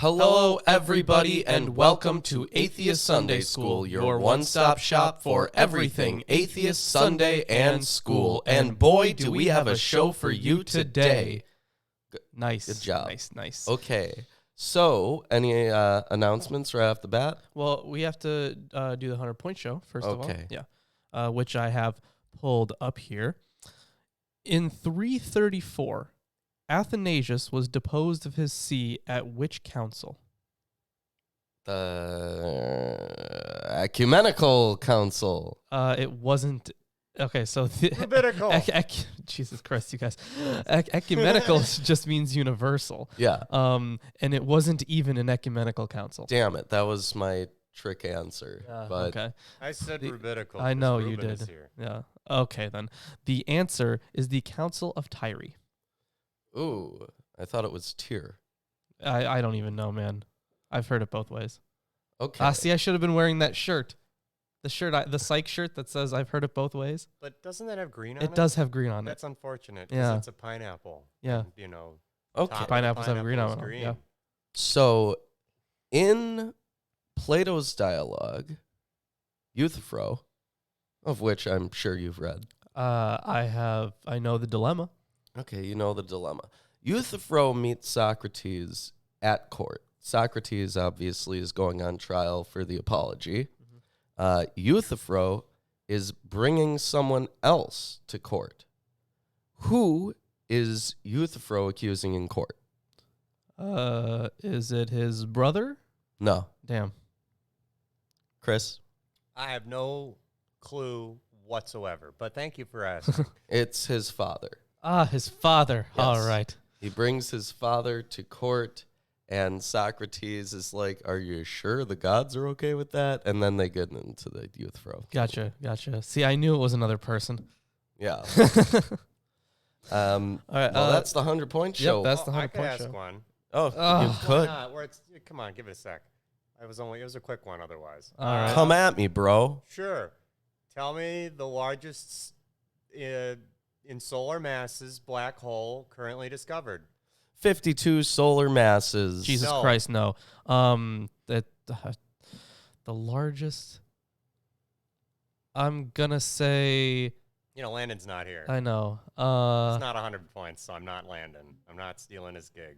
Hello, everybody, and welcome to Atheist Sunday School, your one-stop shop for everything Atheist Sunday and School. And boy, do we have a show for you today. Nice. Good job. Nice. Okay, so any announcements right off the bat? Well, we have to do the 100-point show, first of all. Okay. Yeah. Which I have pulled up here. In 334, Athanasius was deposed of his see at which council? The Ecumenical Council. It wasn't. Okay, so Rabbinical. Jesus Christ, you guys. Ecumenical just means universal. Yeah. And it wasn't even an ecumenical council. Damn it, that was my trick answer. But okay. I said rabbinical. I know you Ruben did. is here. Yeah. Okay, then. The answer is the Council of Tyre. ooh, I thought it was Tyr. I don't even know, man. I've heard it both ways. Okay. See, I should have been wearing that shirt. The psych shirt that says I've heard it both ways. But doesn't that have green on it? It does have green on it. That's unfortunate because Yeah. it's a pineapple. Yeah. And, you know, Okay. top of the Pineapples have green pineapple on is them. Yeah. So, in Plato's dialogue, Euthyphro, of which I'm sure you've read. I know the dilemma. Okay, you know the dilemma. Euthyphro meets Socrates at court. Socrates obviously is going on trial for the apology. Euthyphro is bringing someone else to court. Who is Euthyphro accusing in court? Is it his brother? No. Damn. Chris? I have no clue whatsoever, but thank you for asking. It's his father. His father. Yes. All right. He brings his father to court, and Socrates is like, are you sure the gods are okay with that? And then they get into the Euthyphro. Gotcha. See, I knew it was another person. Yeah. All right. Well, that's the 100-point show. Yep, that's the I could 100-point ask show. one. Oh, you Why could. not? Come on, give it a sec. It was a quick one otherwise. All right. Come at me, bro. Sure. Tell me the largest in solar masses black hole currently discovered. 52 solar masses. Jesus No. Christ, no. The largest. I'm gonna say. You know, Landon's not here. I know. It's not 100 points, so I'm not Landon. I'm not stealing his gig.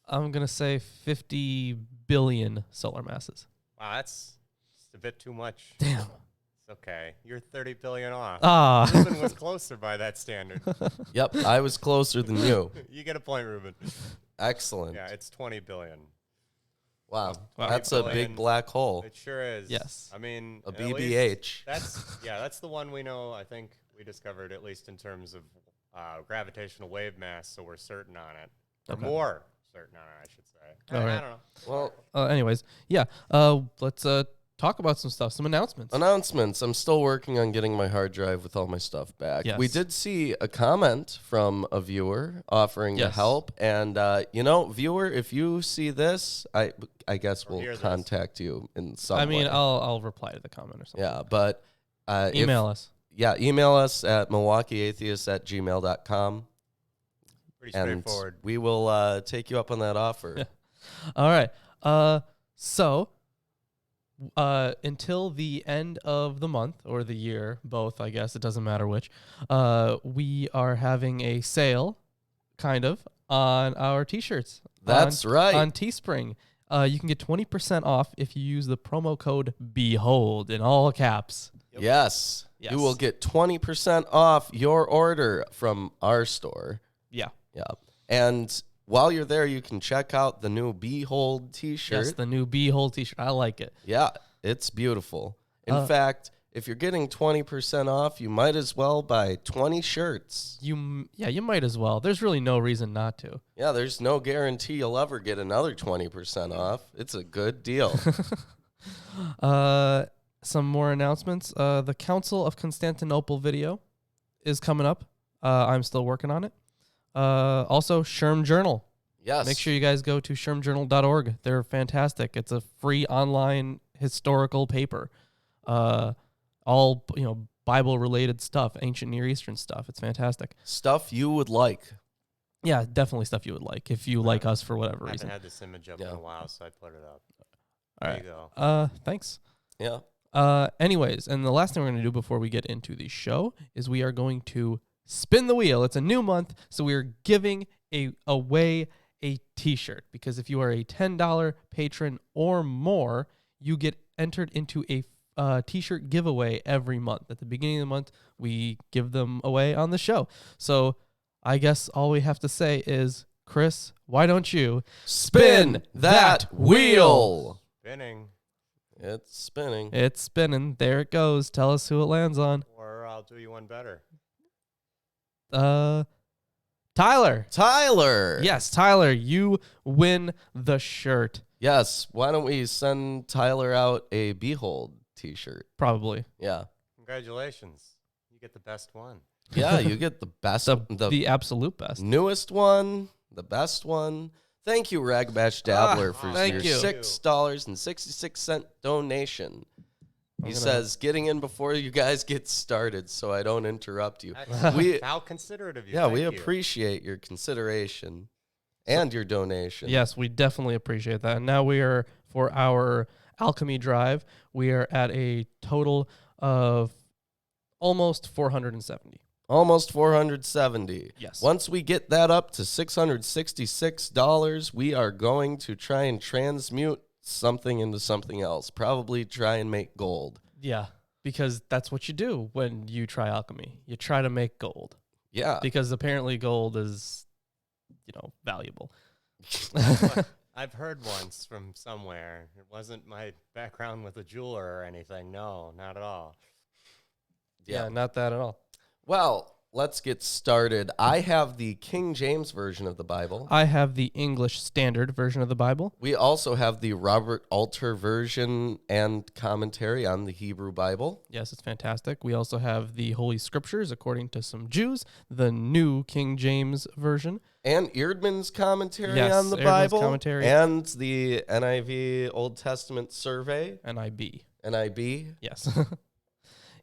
I'm gonna say 50 billion solar masses. Wow, that's just a bit too much. Damn. It's okay. You're 30 billion off. Ah. Ruben was closer by that standard. Yep, I was closer than you. You get a point, Ruben. Excellent. Yeah, it's 20 billion. Wow. Wow. That's a 20 big billion. black hole. It sure is. Yes. I mean, A at least BBH. that's the one we know. I think we discovered at least in terms of gravitational wave mass, so we're certain on it. Or Okay. more certain on it, I should say. All I right. don't know. Well, Anyways, yeah. Let's talk about some stuff. Some announcements. announcements. I'm still working on getting my hard drive with all my stuff back. Yes. We did see a comment from a viewer offering to Yes. help. And, viewer, if you see this, I guess Or hear we'll this. contact you in some I mean, way. I'll reply to the comment or something. Yeah, but... Email us. Yeah, email us at milwaukeeatheists@gmail.com. Pretty And straightforward. we will take you up on that offer. All right. So until the end of the month or the year, both, I guess, it doesn't matter which, we are having a sale, kind of, on our T-shirts. That's right. On Teespring. You can get 20% off if you use the promo code BEHOLD in all caps. Yes. Yes. You will get 20% off your order from our store. Yeah. Yeah. And while you're there, you can check out the new Behold t-shirt. Yes, the new BEHOLD T-shirt. I like it. Yeah, it's beautiful. In fact, if you're getting 20% off, you might as well buy 20 shirts. You might as well. There's really no reason not to. Yeah, there's no guarantee you'll ever get another 20% off. It's a good deal. Some more announcements. The Council of Constantinople video is coming up. I'm still working on it. Also, Sherm Journal. Yes. Make sure you guys go to shermjournal.org. They're fantastic. It's a free online historical paper. All, Bible-related stuff, ancient Near Eastern stuff. It's fantastic. Stuff you would like. Yeah, definitely stuff you would like if you like us for whatever I reason. haven't had this image up in a while, so I put it up. All There right. you go. Thanks. Yeah. Anyways, and the last thing we're going to do before we get into the show is we are going to spin the wheel. It's a new month, so we are giving away a t-shirt, because if you are a $10 patron or more, you get entered into a t-shirt giveaway every month. At the beginning of the month, we give them away on the show. So I guess all we have to say is, Chris, why don't you Spin that wheel. Spinning. It's spinning. It's spinning. There it goes. Tell us who it lands on. Or I'll do you one better. Tyler. Tyler. Yes, Tyler, you win the shirt. Yes. Why don't we send Tyler out a Behold t-shirt? Probably. Yeah. Congratulations. You get the best one. Yeah, you get the best, The absolute best. newest one, the best one. Thank you, Ragbash Dabbler, for thank your you. $6.66 donation. He says, getting in before you guys get started so I don't interrupt you. How considerate of you. Yeah, we Thank you. appreciate your consideration and your donation. Yes, we definitely appreciate that. And now we are, for our alchemy drive, we are at a total of almost 470. Almost 470. Yes. Once we get that up to $666, we are going to try and transmute something into something else. Probably try and make gold. Yeah, because that's what you do when you try alchemy. You try to make gold. Yeah. Because apparently gold is, valuable. I've heard once from somewhere. It wasn't my background with a jeweler or anything. No, not at all. Yeah, not that at all. Well, let's get started. I have the King James Version of the Bible. I have the English Standard Version of the Bible. We also have the Robert Alter version and commentary on the Hebrew Bible. Yes, it's fantastic. We also have the Holy Scriptures, according to some Jews, the New King James Version. And Eerdman's commentary Yes, on the Eerdman's Bible. commentary. And the NIV Old Testament Survey. NIB. NIB. Yes.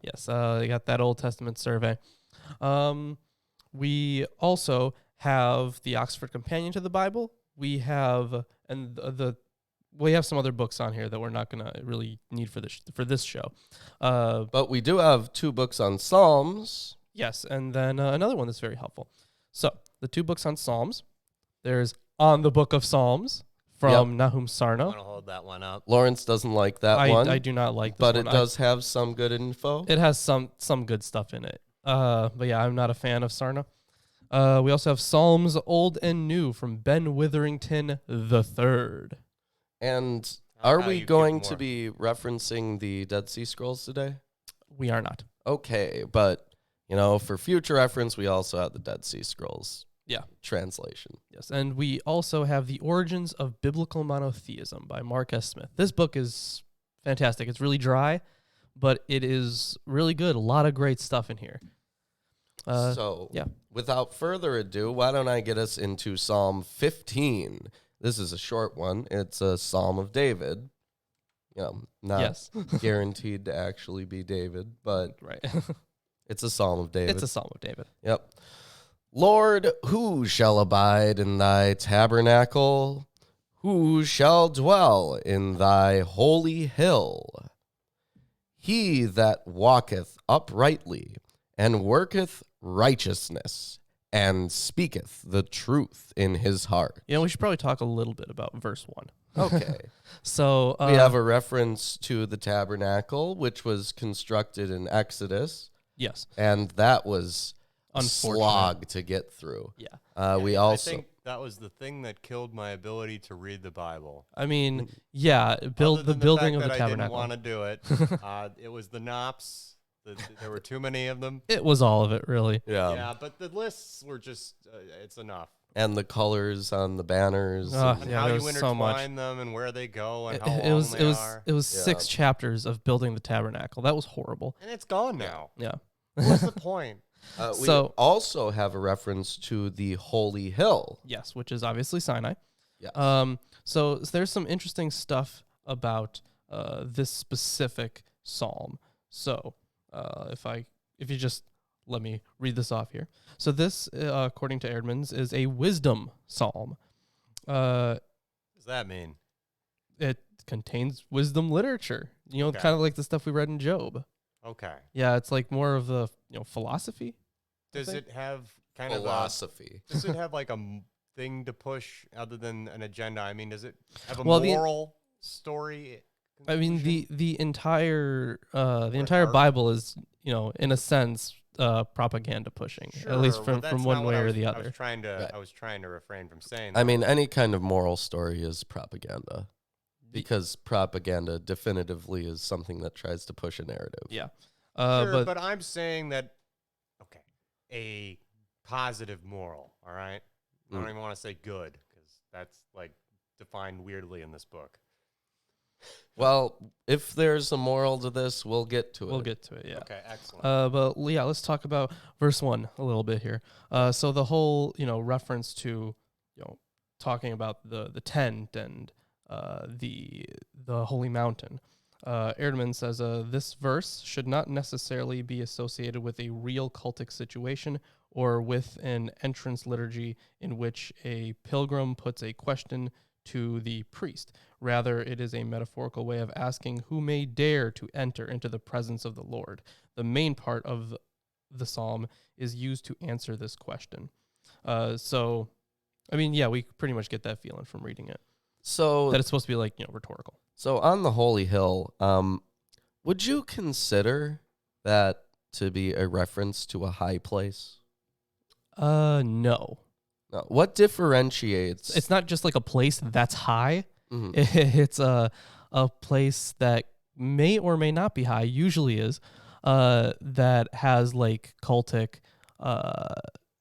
Yes, they got that Old Testament survey. We also have the Oxford Companion to the Bible. We have we have some other books on here that we're not gonna really need for this show. But we do have 2 books on Psalms. Yes, and then another one that's very helpful. So the 2 books on Psalms. There's On the Book of Psalms from Nahum I Sarno. want to hold that one up. Lawrence doesn't like that one. I do not like this but one. it does have some good info. It has some good stuff in it. But yeah, I'm not a fan of Sarna. We also have Psalms Old and New from Ben Witherington III. And How are you we give going to more. be referencing the Dead Sea Scrolls today? We are not. Okay, but for future reference, we also have the Dead Sea Scrolls. Yeah. Translation. Yes, and we also have The Origins of Biblical Monotheism by Mark S. Smith. This book is fantastic. It's really dry, but it is really good. A lot of great stuff in here. Without further ado, why don't I get us into Psalm 15? This is a short one. It's a Psalm of David. Not Yes. guaranteed to actually be David, but Right. it's a Psalm of David. It's a Psalm of David. Yep. Lord, who shall abide in thy tabernacle? Who shall dwell in thy holy hill? He that walketh uprightly and worketh righteousness and speaketh the truth in his heart. We should probably talk a little bit about verse 1. Okay. So We have a reference to the tabernacle, which was constructed in Exodus, yes, and that was a unfortunate. slog to get through. Yeah. We I also think that was the thing that killed my ability to read the Bible. I mean, yeah, Other the than building fact of the that tabernacle. I didn't want to do it. It was the knops. There were too many of them. It was all of it, really. Yeah, but the lists were just, it's enough. and the colors on the banners. Ugh. And Yeah, how there you was so intertwine much. them and where they go and It, how it long was they it was are. it was Yeah. 6 chapters of building the tabernacle. That was horrible. And it's gone now. Yeah. What's the point? We So- also have a reference to the Holy Hill. Yes, which is obviously Sinai. Yes. So there's some interesting stuff about this specific psalm. So if you just let me read this off here. So this, according to Erdman's, is a wisdom psalm. What does that mean? It contains wisdom literature. You know, Okay. kind of like the stuff we read in Job. Okay. Yeah, it's like more of the philosophy. Does think. it have kind of Philosophy. does it have like a thing to push other than an agenda? I mean, does it have a Well, moral story? I mean, conclusion? the entire arc? Bible is, in a sense, propaganda pushing, at least Sure, but from that's one not what way I or was- the I other. was trying to Right. I was trying to refrain from saying I that. mean, any kind of moral story is propaganda because propaganda definitively is something that tries to push a narrative. Yeah. Sure, but but I'm saying that a positive moral, all right? I don't Mm. even want to say good because that's like defined weirdly in this book. Well, if there's a moral to this, we'll get to it. we'll get to it. Yeah. Okay, excellent. But yeah, let's talk about verse 1 a little bit here. So the whole, reference to, talking about the tent and the holy mountain. Erdman says this verse should not necessarily be associated with a real cultic situation or with an entrance liturgy in which a pilgrim puts a question to the priest. Rather, it is a metaphorical way of asking who may dare to enter into the presence of the Lord. The main part of the psalm is used to answer this question. So, I mean, yeah, we pretty much get that feeling from reading it. So, That it's supposed to be like, rhetorical. so on the holy hill, would you consider that to be a reference to a high place? No. No. What differentiates? It's not just like a place that's high. Mhm. It's a place that may or may not be high, usually is, that has like cultic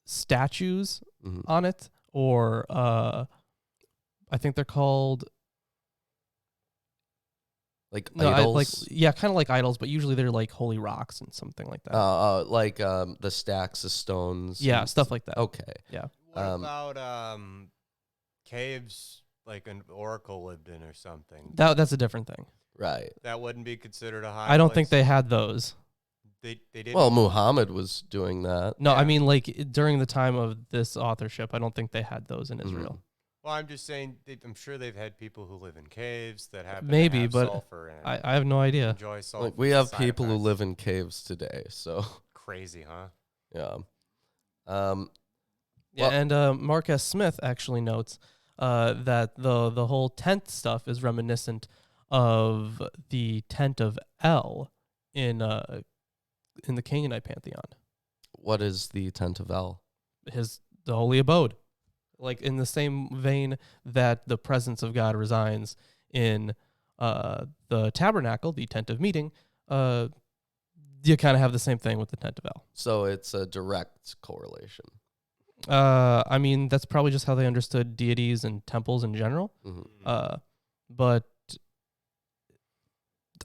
statues Mhm. on it, or I think they're called Like no, idols. kind of like idols, but usually they're like holy rocks and something like that. Like the stacks of stones. Yeah, and stuff like that. Okay. Yeah. What um, about caves like an oracle lived in or something? That's a different thing. Right. That wouldn't be considered a high I don't think place? they had those. They didn't. Well, Muhammad was doing that. No, I Yeah. mean like during the time of this authorship, I don't think they had those in Israel. Well, I'm just saying. I'm sure they've had people who live in caves that happen Maybe, to have but sulfur in it. I have no idea. Enjoy sulfur. Like we have side people who effects. live in caves today, so Crazy, huh? yeah. Yeah, Well- and Mark S. Smith actually notes that the whole tent stuff is reminiscent of the tent of El in the Canaanite pantheon, What is the tent of El? the holy abode, like in the same vein that the presence of God resides in the tabernacle, the tent of meeting. You kind of have the same thing with the tent of El. So it's a direct correlation. I mean, that's probably just how they understood deities and temples in general. Mhm. But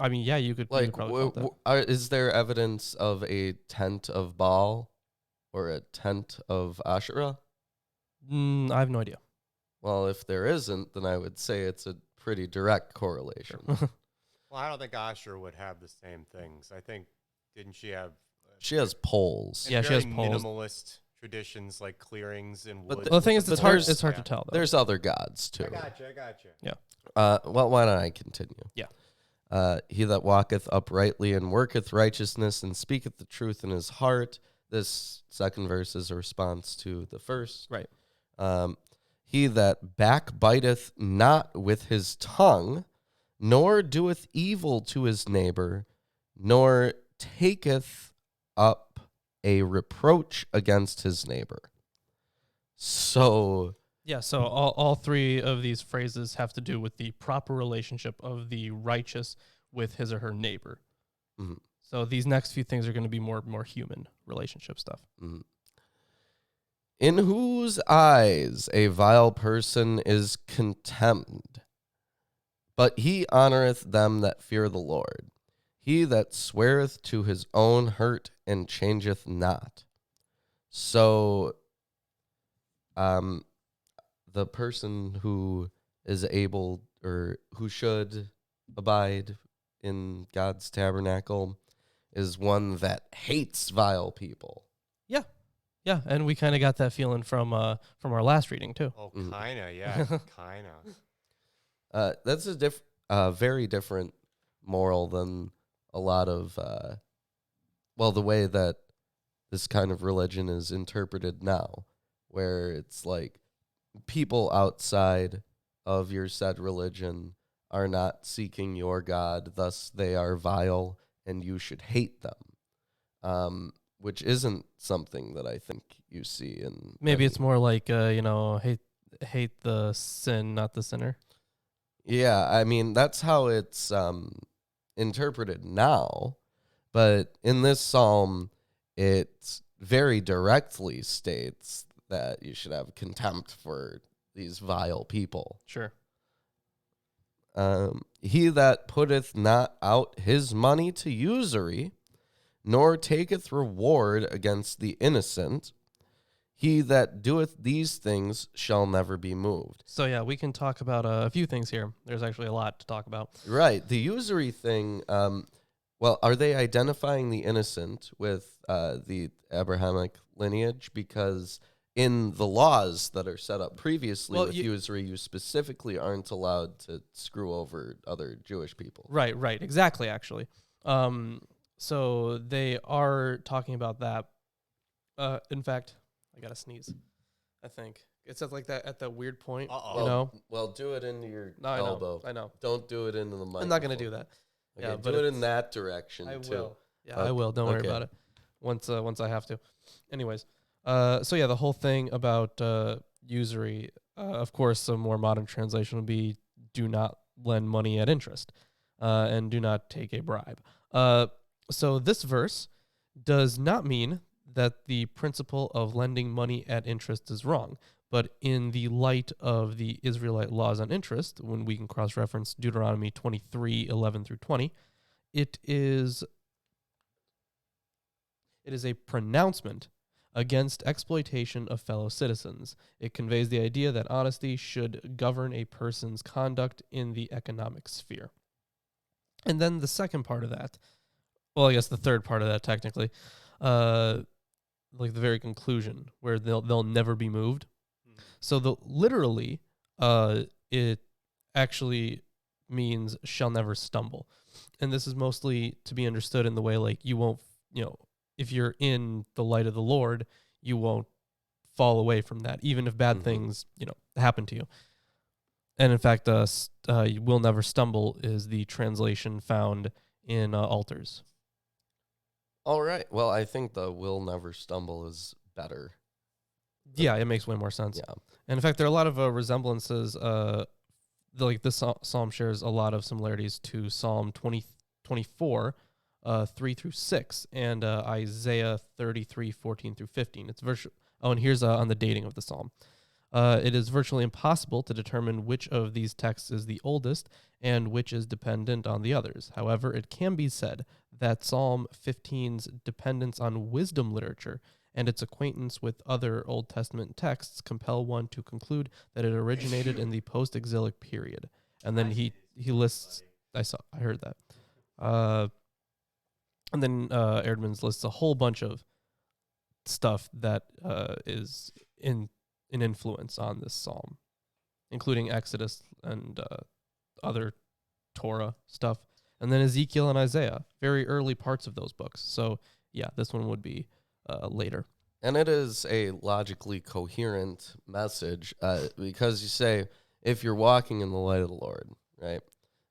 I mean, yeah, you could Like, probably call it that. is there evidence of a tent of Baal or a tent of Asherah? I have no idea. Well, if there isn't, then I would say it's a pretty direct correlation. Well, I don't think Asher would have the same things. I think didn't she have? She has poles. Yeah, she very has poles. minimalist traditions like clearings in But wood. Well, the thing is, But it's hard. there's- It's hard yeah. to tell though. There's other gods too. I got you. Well, why don't I continue? Yeah. He that walketh uprightly and worketh righteousness and speaketh the truth in his heart. This second verse is a response to the first. Right. He that backbiteth not with his tongue, nor doeth evil to his neighbor, nor taketh up a reproach against his neighbor. So, Yeah. So all three of these phrases have to do with the proper relationship of the righteous with his or her neighbor. mhm, So these next few things are going to be more human relationship stuff. mhm. In whose eyes a vile person is contemned, but he honoreth them that fear the Lord. He that sweareth to his own hurt and changeth not. So, the person who is able or who should abide in God's tabernacle is one that hates vile people. Yeah, and we kind of got that feeling from our last reading too. Oh, kinda, yeah, kinda. That's a very different moral than a lot of, the way that this kind of religion is interpreted now, where it's like people outside of your said religion are not seeking your God, thus they are vile, and you should hate them. Which isn't something that I think you see in Maybe many. it's more like hate the sin, not the sinner. Yeah, I mean that's how it's interpreted now, but in this psalm, it very directly states that you should have contempt for these vile people. Sure. He that putteth not out his money to usury, nor taketh reward against the innocent, he that doeth these things shall never be moved. So yeah, we can talk about a few things here. There's actually a lot to talk about. Right. The usury thing, are they identifying the innocent with the Abrahamic lineage? Because in the laws that are set up previously with usury, you specifically aren't allowed to screw over other Jewish people. Right, exactly, actually. So they are talking about that. In fact, I gotta sneeze. I think it says like that at that weird point. You know. Well, do it into your No, elbow. I know. Don't do it into the mic. I'm not gonna do that. Okay, Yeah, do but it in that direction I too. will. Yeah, Okay. I will. Don't worry Okay. about it. Once I have to. Anyways, so yeah, the whole thing about usury. Of course, a more modern translation would be "do not lend money at interest," and "do not take a bribe." So this verse does not mean that the principle of lending money at interest is wrong, but in the light of the Israelite laws on interest, when we can cross-reference Deuteronomy 23:11-20, it is a pronouncement against exploitation of fellow citizens. It conveys the idea that honesty should govern a person's conduct in the economic sphere. And then the second part of that, well, I guess the third part of that technically, like the very conclusion where they'll never be moved. So literally, it actually means shall never stumble, and this is mostly to be understood in the way like you won't, if you're in the light of the Lord, you won't fall away from that, even if bad things happen to you. And in fact, you will never stumble is the translation found in altars. All right. Well, I think the will never stumble is better. Yeah, it makes way more sense. Yeah. And in fact, there are a lot of resemblances. Like this psalm shares a lot of similarities to Psalm 24, 3-6, and Isaiah 33, 14-15. It's virtual. Oh, and here's on the dating of the psalm. It is virtually impossible to determine which of these texts is the oldest and which is dependent on the others. However, it can be said that Psalm 15's dependence on wisdom literature and its acquaintance with other Old Testament texts compel one to conclude that it originated in the post-exilic period. And then he lists, I heard that. And then Erdman's lists a whole bunch of stuff that is in an influence on this psalm, including Exodus and other Torah stuff, and then Ezekiel and Isaiah, very early parts of those books. So yeah, this one would be later. And it is a logically coherent message because you say, if you're walking in the light of the Lord, right,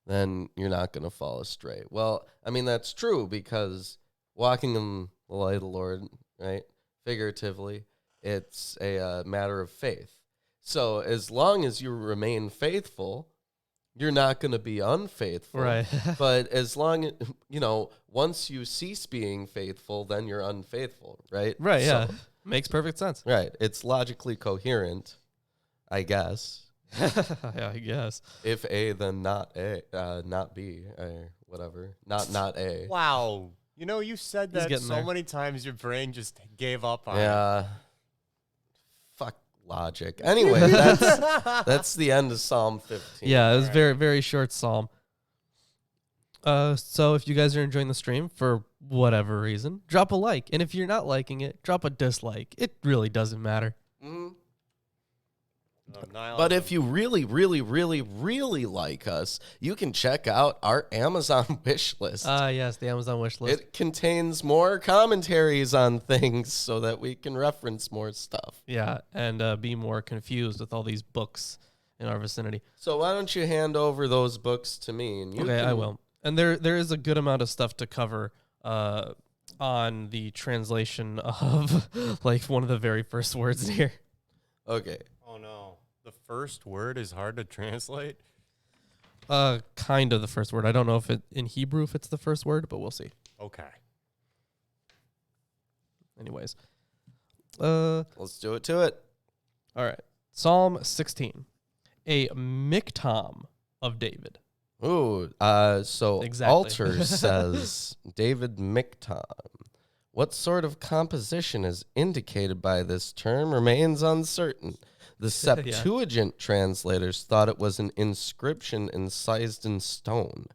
then you're not going to fall astray. Well, I mean, that's true because walking in the light of the Lord, right, figuratively, it's a matter of faith. So as long as you remain faithful, you're not going to be unfaithful. Right. But as long as, once you cease being faithful, then you're unfaithful, right? Right, So, yeah. Makes perfect sense. Right. It's logically coherent, I guess. Yeah, I guess. If A, then not A, not B, or whatever. Not A. Wow. You said He's that getting so there. many times your brain just gave up on it. Yeah. Fuck logic. Anyway, that's the end of Psalm 15. Yeah, it was Alright. very, very short psalm. So if you guys are enjoying the stream, for whatever reason, drop a like. And if you're not liking it, drop a dislike. It really doesn't matter. Mhm. Nihilism. But if you really, really, really, really like us, you can check out our Amazon wish list. Yes, the Amazon wish list. It contains more commentaries on things so that we can reference more stuff. Yeah, and be more confused with all these books in our vicinity. So why don't you hand over those books to me? And you Okay, can, I will. And there is a good amount of stuff to cover on the translation of like one of the very first words here. Okay. Oh no, the first word is hard to translate. Kind of the first word. I don't know if it in Hebrew if it's the first word, but we'll see. Okay. Anyways. Let's do it to it. All right. Psalm 16. A miktam of David. Ooh, so Exactly. Alter says David Miktam. What sort of composition is indicated by this term remains uncertain. The Septuagint translators thought it was an inscription incised in stone.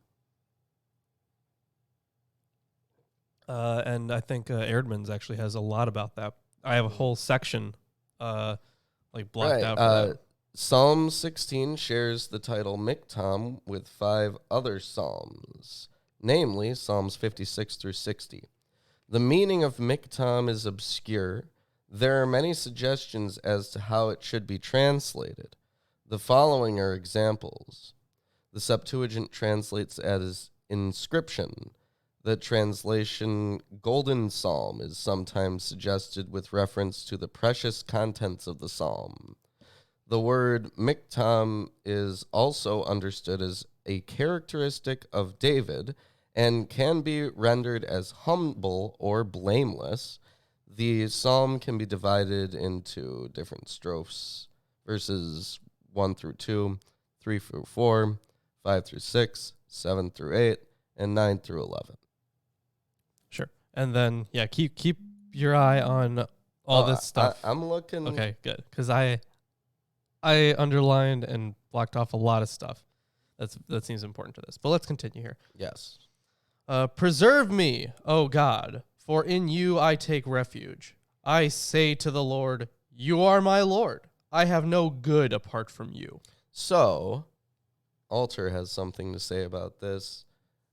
And I think Erdman's actually has a lot about that. I have a whole section like blocked out for that. Psalm 16 shares the title Miktam with 5 other psalms, namely Psalms 56 through 60. The meaning of Miktam is obscure. There are many suggestions as to how it should be translated. The following are examples. The Septuagint translates as inscription. The translation golden psalm is sometimes suggested with reference to the precious contents of the psalm. The word miktam is also understood as a characteristic of David and can be rendered as humble or blameless. The psalm can be divided into different strophes, verses 1 through 2, 3 through 4, 5 through 6, 7 through 8, and 9 through 11. Sure. And then, yeah, keep your eye on all this stuff. I'm looking. Okay, good. Because I underlined and blocked off a lot of stuff. That seems important to this. But let's continue here. Yes. Preserve me, O God, for in you I take refuge. I say to the Lord, you are my Lord. I have no good apart from you. So, Alter has something to say about this.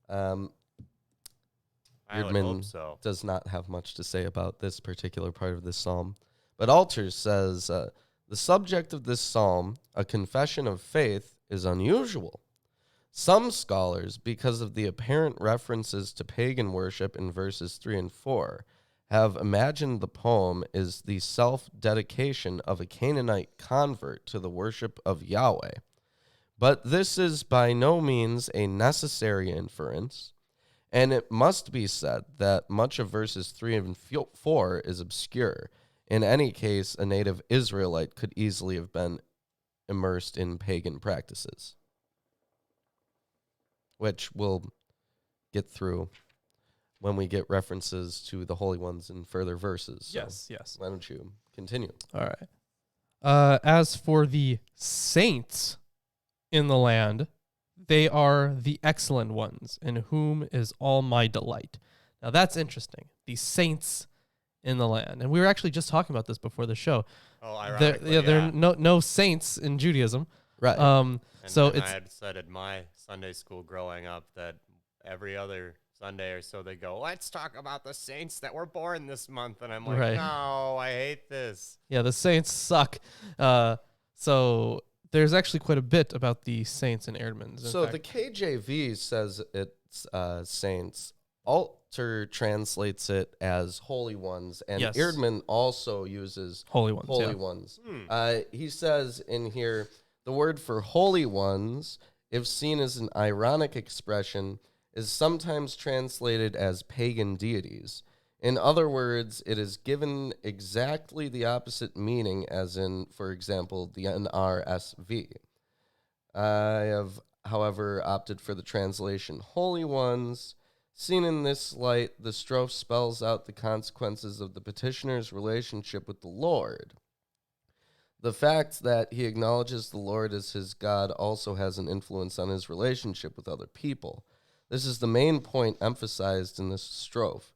I would Erdman hope so. does not have much to say about this particular part of this psalm. But Alter says, the subject of this psalm, a confession of faith, is unusual. Some scholars, because of the apparent references to pagan worship in verses 3 and 4, have imagined the poem is the self-dedication of a Canaanite convert to the worship of Yahweh. But this is by no means a necessary inference, and it must be said that much of verses 3 and 4 is obscure. In any case, a native Israelite could easily have been immersed in pagan practices, which we'll get through when we get references to the holy ones in further verses. So Yes. why don't you continue? All right. As for the saints in the land, they are the excellent ones, in whom is all my delight. Now that's interesting. The saints in the land. And we were actually just talking about this before the show. Oh, ironically, There are no saints in Judaism. Right. And so I it's had said at my Sunday school growing up that every other Sunday or so they go, let's talk about the saints that were born this month. And I'm like, Right. no, I hate this. yeah, the saints suck. So there's actually quite a bit about the saints and Erdmans. So the KJV says it's saints. Alter translates it as holy ones, and Yes. Erdman also uses holy ones. holy yeah. ones. He says in here, the word for holy ones, if seen as an ironic expression, is sometimes translated as pagan deities. In other words, it is given exactly the opposite meaning as in, for example, the NRSV. I have, however, opted for the translation holy ones. Seen in this light, the strophe spells out the consequences of the petitioner's relationship with the Lord. The fact that he acknowledges the Lord as his God also has an influence on his relationship with other people. This is the main point emphasized in this strophe.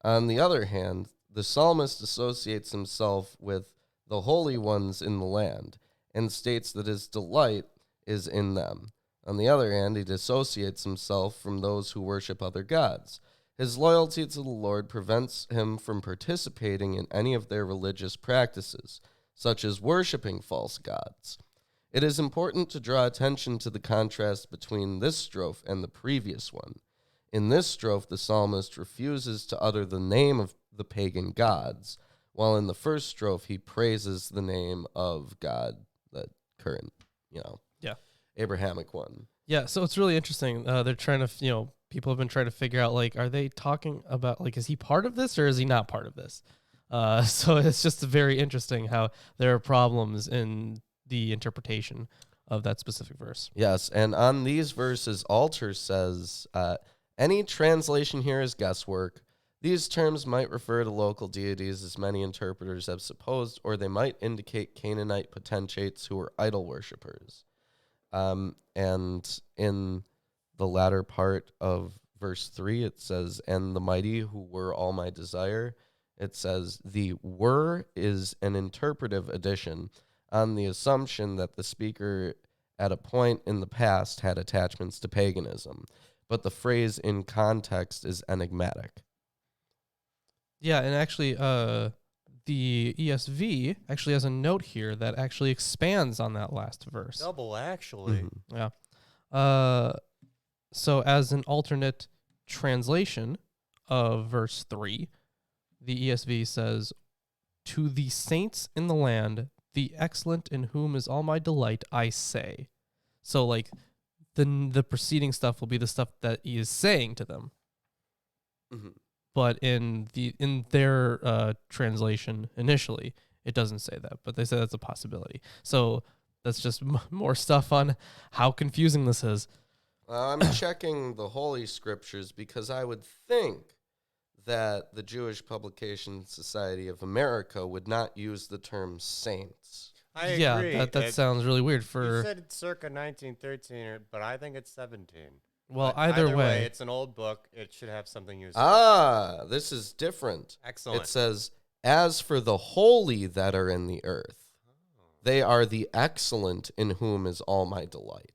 On the other hand, the psalmist associates himself with the holy ones in the land and states that his delight is in them. On the other hand, he dissociates himself from those who worship other gods. His loyalty to the Lord prevents him from participating in any of their religious practices, such as worshiping false gods. It is important to draw attention to the contrast between this strophe and the previous one. In this strophe, the psalmist refuses to utter the name of the pagan gods, while in the first strophe, he praises the name of God, the current, Abrahamic one. Yeah, so it's really interesting. They're trying to, people have been trying to figure out, like, are they talking about, like, is he part of this or is he not part of this? So it's just very interesting how there are problems in the interpretation of that specific verse. Yes, and on these verses, Alter says, any translation here is guesswork. These terms might refer to local deities, as many interpreters have supposed, or they might indicate Canaanite potentates who were idol worshippers. And in the latter part of verse 3, it says, and the mighty who were all my desire. It says, the were is an interpretive addition on the assumption that the speaker at a point in the past had attachments to paganism, but the phrase in context is enigmatic. Yeah, and actually, the ESV actually has a note here that actually expands on that last verse. Double, actually. Mm-hmm. Yeah. So as an alternate translation of verse 3, the ESV says, to the saints in the land, the excellent in whom is all my delight, I say. So, like, the preceding stuff will be the stuff that he is saying to them. Mm-hmm. But in their translation initially, it doesn't say that, but they say that's a possibility. So that's just more stuff on how confusing this is. I'm checking the Holy Scriptures because I would think that the Jewish Publication Society of America would not use the term saints. I agree. Yeah, that sounds really weird. You said it's circa 1913, but I think it's 17. Well, But either way, it's an old book. It should have something used. This is different. Excellent. It says, as for the holy that are in the earth, they are the excellent in whom is all my delight.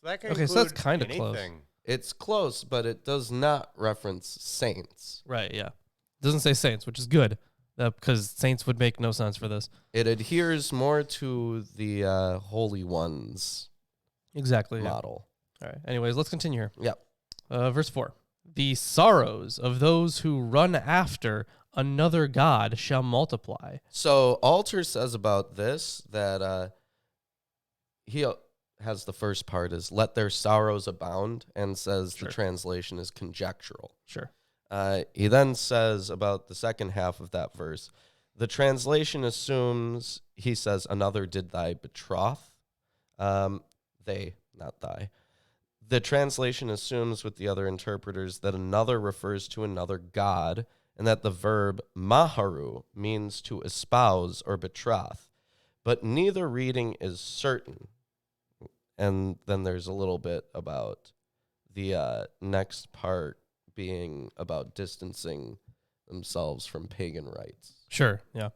So that can okay, so that's kind of close. It's close, but it does not reference saints. Right, yeah. It doesn't say saints, which is good, because saints would make no sense for this. It adheres more to the holy ones Exactly. model. Yeah. All right. Anyways, let's continue here. Yep. Verse 4. The sorrows of those who run after another god shall multiply. So Alter says about this that he has the first part is let their sorrows abound, and says Sure. the translation is conjectural. Sure. He then says about the second half of that verse, the translation assumes, he says, another did thy betroth. They, not thy. The translation assumes with the other interpreters that another refers to another god, and that the verb maharu means to espouse or betroth. But neither reading is certain. And then there's a little bit about the next part being about distancing themselves from pagan rites. Sure, yeah.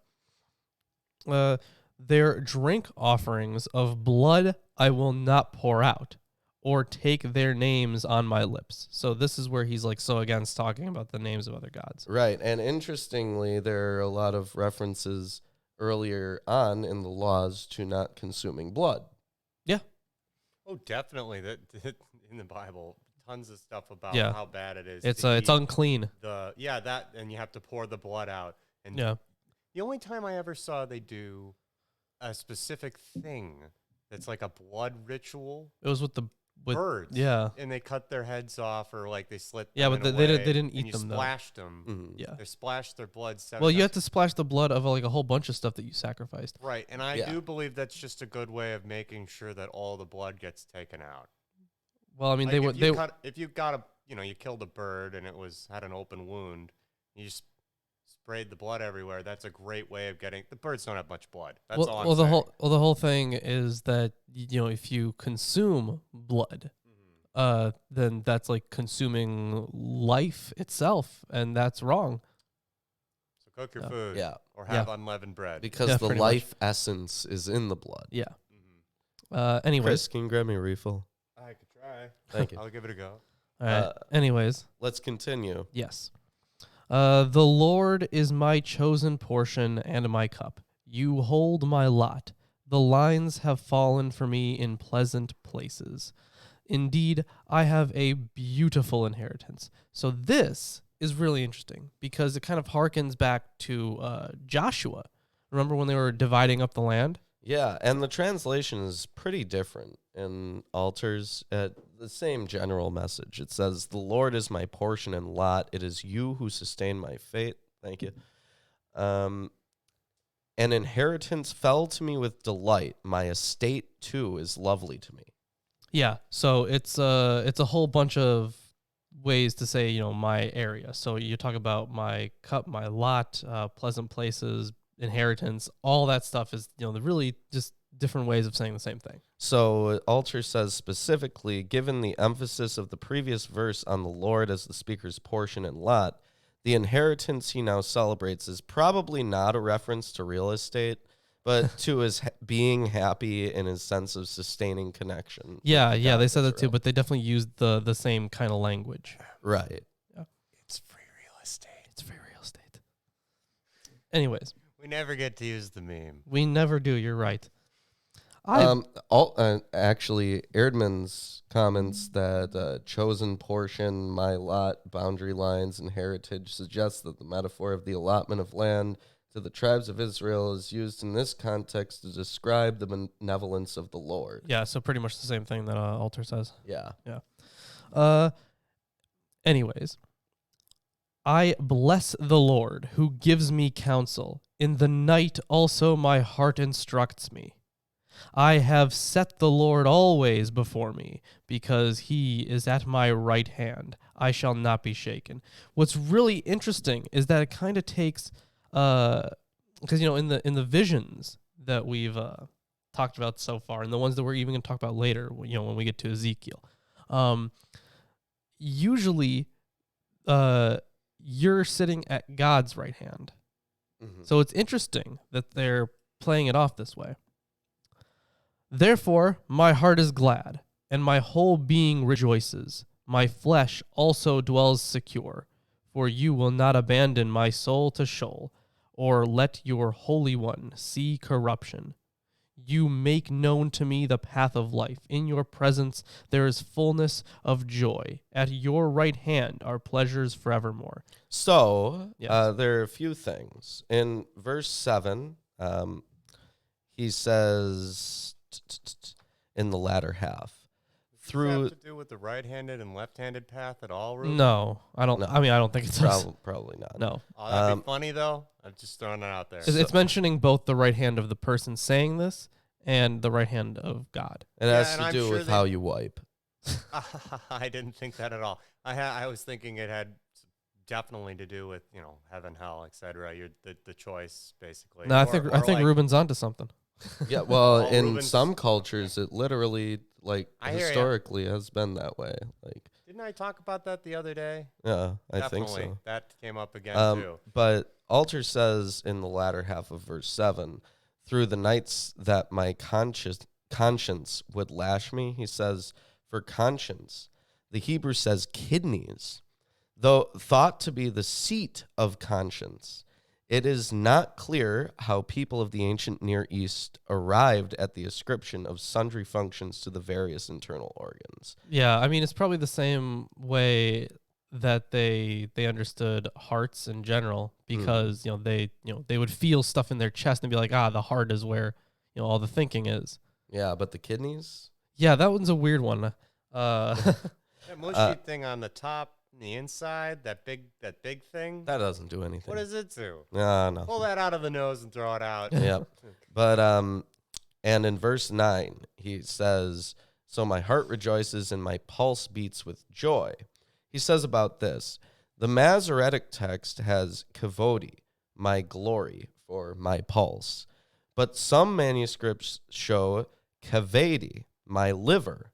Their drink offerings of blood I will not pour out, or take their names on my lips. So this is where he's like so against talking about the names of other gods. Right, and interestingly, there are a lot of references earlier on in the laws to not consuming blood. Yeah. Oh, definitely. That in the Bible, tons of stuff about Yeah. how bad it is. It's to it's eat unclean. that, and you have to pour the blood out. And Yeah. the only time I ever saw they do a specific thing that's like a blood ritual, It was with birds. Yeah. And they cut their heads off, or like they slit. Yeah, them but in a they way, didn't and eat you them, though. splashed them. Mhm. Yeah. They splashed their blood. 7 Well, you times. have to splash the blood of like a whole bunch of stuff that you sacrificed. Right, and I Yeah. do believe that's just a good way of making sure that all the blood gets taken out. Well, I mean, Like, they would. if you got a, you killed a bird and it had an open wound, you just sprayed the blood everywhere. That's a great way of getting. The birds don't have much blood. That's all I'm saying. The whole thing is that if you consume blood, then that's like consuming life itself, and that's wrong. So cook your food. Yeah. Or have unleavened bread. Because Yeah, the pretty life essence is in the blood. Yeah. Mm-hmm. Anyways. Chris, can you grab me a refill? I could try. Thank you. I'll give it a go. All right. Anyways. Let's continue. Yes. The Lord is my chosen portion and my cup. You hold my lot. The lines have fallen for me in pleasant places. Indeed, I have a beautiful inheritance. So this is really interesting because it kind of harkens back to Joshua. Remember when they were dividing up the land? Yeah, and the translation is pretty different in altars at the same general message. It says, "The Lord is my portion and lot. It is you who sustain my fate." Thank you. An inheritance fell to me with delight. My estate too is lovely to me. Yeah, so it's a whole bunch of ways to say, my area. So you talk about my cup, my lot, pleasant places, inheritance, all that stuff is, really just different ways of saying the same thing. So altar says specifically, given the emphasis of the previous verse on the Lord as the speaker's portion and lot, the inheritance he now celebrates is probably not a reference to real estate, but to his being happy in his sense of sustaining connection. Yeah, they said that too, Israel. but they definitely used the same kind of language. Right. It's free real estate. It's free real estate. Anyways, We never get to use the meme. we never do. You're right. Actually, Erdman's comments that chosen portion, my lot, boundary lines, and heritage suggests that the metaphor of the allotment of land to the tribes of Israel is used in this context to describe the benevolence of the Lord. Yeah, so pretty much the same thing that Alter says. Yeah. Anyways, I bless the Lord who gives me counsel. In the night also my heart instructs me. I have set the Lord always before me, because he is at my right hand. I shall not be shaken. What's really interesting is that it kind of takes, because in the visions that we've talked about so far, and the ones that we're even going to talk about later, when we get to Ezekiel, usually you're sitting at God's right hand. Mm-hmm. So it's interesting that they're playing it off this way. Therefore, my heart is glad, and my whole being rejoices. My flesh also dwells secure, for you will not abandon my soul to Sheol, or let your Holy One see corruption. You make known to me the path of life. In your presence there is fullness of joy. At your right hand are pleasures forevermore. So, Yes. there are a few things. In verse 7, he says, in the latter half, Does this have to do with the right-handed and left-handed path at all, Ruben? No, I don't. No. I mean, I don't think it does. probably not. No. Oh, that'd be funny, though. I'm just throwing it out there. It's mentioning both the right hand of the person saying this and the right hand of God. It Yeah, has and to I'm do sure with they- how you wipe. I didn't think that at all. I was thinking it had definitely to do with, heaven, hell, etc. The choice, basically. No, I Or- think or I think like- Ruben's onto something. Yeah, well, Well, in Ruben's- some cultures, it literally, I hear ya. historically has been that way. Didn't I talk about that the other day? Yeah, I Definitely. think so. That came up again, too. But Alter says in the latter half of verse 7, through the nights that my conscience would lash me, he says, for conscience. The Hebrew says kidneys, though thought to be the seat of conscience. It is not clear how people of the ancient Near East arrived at the ascription of sundry functions to the various internal organs. Yeah, I mean, it's probably the same way that they understood hearts in general, because they would feel stuff in their chest and be like, the heart is where all the thinking is. Yeah, but the kidneys? Yeah, that one's a weird one. That mushy thing on the top, and the inside, that big thing. That doesn't do anything. What does it do? No. Pull that out of the nose and throw it out. Yep. But and in verse 9 he says, so my heart rejoices and my pulse beats with joy. He says about this, the Masoretic text has kavodi, my glory, for my pulse, but some manuscripts show kavedi, my liver,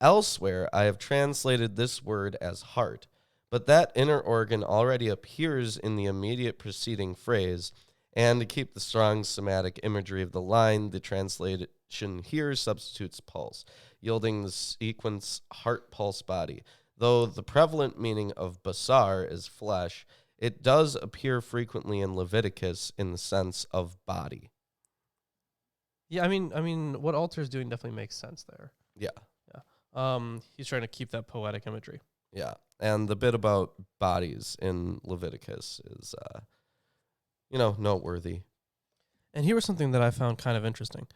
Elsewhere, I have translated this word as heart, but that inner organ already appears in the immediate preceding phrase, and to keep the strong somatic imagery of the line, the translation here substitutes pulse, yielding the sequence heart, pulse, body. Though the prevalent meaning of basar is flesh, it does appear frequently in Leviticus in the sense of body. Yeah, I mean, what Alter is doing definitely makes sense there. Yeah. He's trying to keep that poetic imagery. Yeah. And the bit about bodies in Leviticus is, noteworthy. And here was something that I found kind of interesting.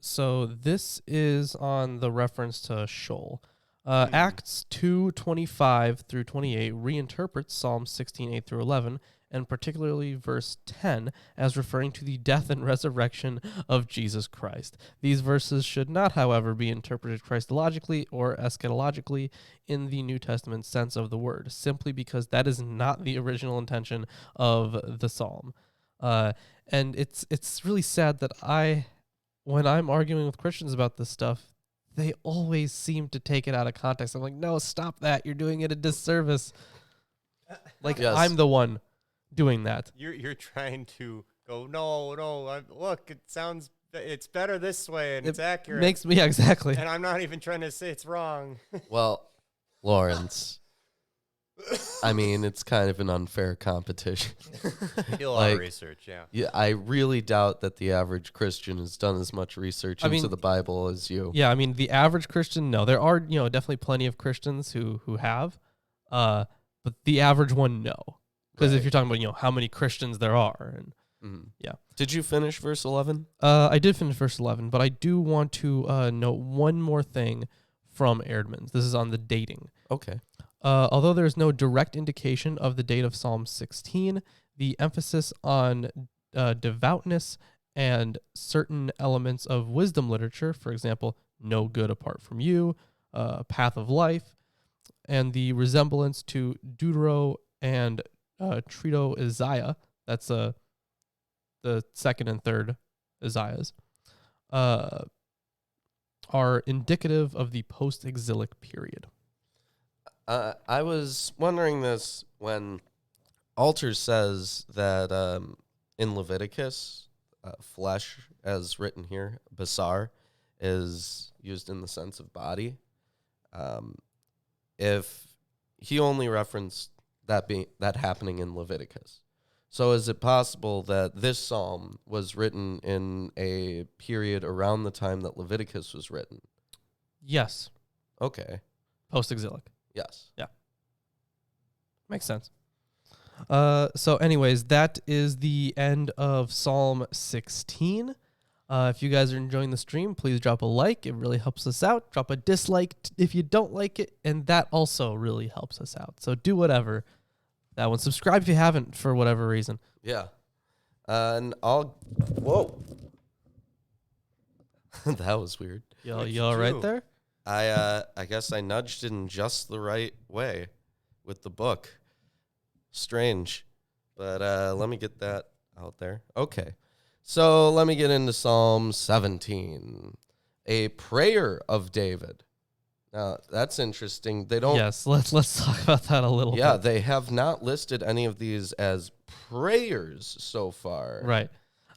So this is on the reference to Sheol. Acts 2:25 through 28 reinterprets Psalm 16:8 through 11, and particularly verse 10 as referring to the death and resurrection of Jesus Christ. These verses should not, however, be interpreted Christologically or eschatologically in the New Testament sense of the word, simply because that is not the original intention of the psalm. And it's really sad that when I'm arguing with Christians about this stuff, they always seem to take it out of context. I'm like, no, stop that. You're doing it a disservice. Like, Yes. I'm the one doing that. You're trying to go, no, look, it's better this way, and it's accurate. Yeah, exactly. And I'm not even trying to say it's wrong. Well, Lawrence, I mean, it's kind of an unfair competition. I do a lot of research, yeah. Yeah, I really doubt that the average Christian has done as much research into the Bible as you. Yeah, I mean, the average Christian, no. There are, definitely plenty of Christians who have, but the average one, no. Because if you're talking about, how many Christians there are, and yeah. Did you finish verse 11? I did finish verse 11, but I do want to note one more thing from Erdman's. This is on the dating. Okay. Although there is no direct indication of the date of Psalm 16, the emphasis on devoutness and certain elements of wisdom literature, for example, no good apart from you, path of life, and the resemblance to Deutero and Trito Isaiah, that's the second and third Isaiahs, are indicative of the post-exilic period. I was wondering this when Alter says that in Leviticus, flesh, as written here, basar, is used in the sense of body. If he only referenced that happening in Leviticus, so is it possible that this psalm was written in a period around the time that Leviticus was written? Yes. Okay. Post-exilic. Yes. Yeah. Makes sense. So anyways, that is the end of Psalm 16. If you guys are enjoying the stream, please drop a like. It really helps us out. Drop a dislike if you don't like it, and that also really helps us out. So do whatever. That one. Subscribe if you haven't for whatever reason. Yeah. And whoa. That was weird. You all right there? I guess I nudged in just the right way with the book. Strange. But let me get that out there. Okay. So let me get into Psalm 17. A prayer of David. Now, that's interesting. They don't. Yes, let's talk about that a little bit. Yeah, they have not listed any of these as prayers so far. Right.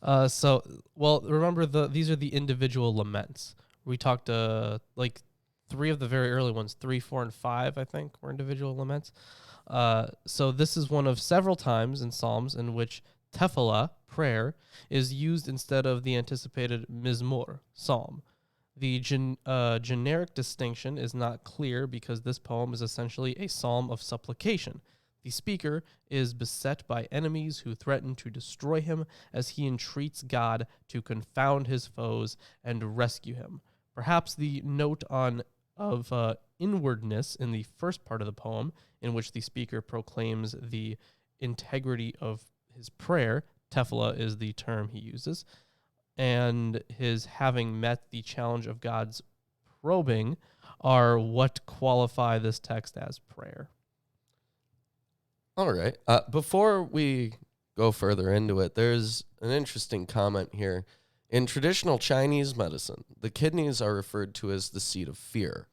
Remember these are the individual laments. We talked three of the very early ones, 3, 4, and 5, I think, were individual laments. So this is one of several times in Psalms in which tefillah, prayer, is used instead of the anticipated mizmor, psalm. The generic distinction is not clear because this poem is essentially a psalm of supplication. The speaker is beset by enemies who threaten to destroy him as he entreats God to confound his foes and rescue him. Perhaps the note of inwardness in the first part of the poem, in which the speaker proclaims the integrity of his prayer, tefillah is the term he uses, and his having met the challenge of God's probing are what qualify this text as prayer. All right. Before we go further into it, there's an interesting comment here. In traditional Chinese medicine, the kidneys are referred to as the seat of fear.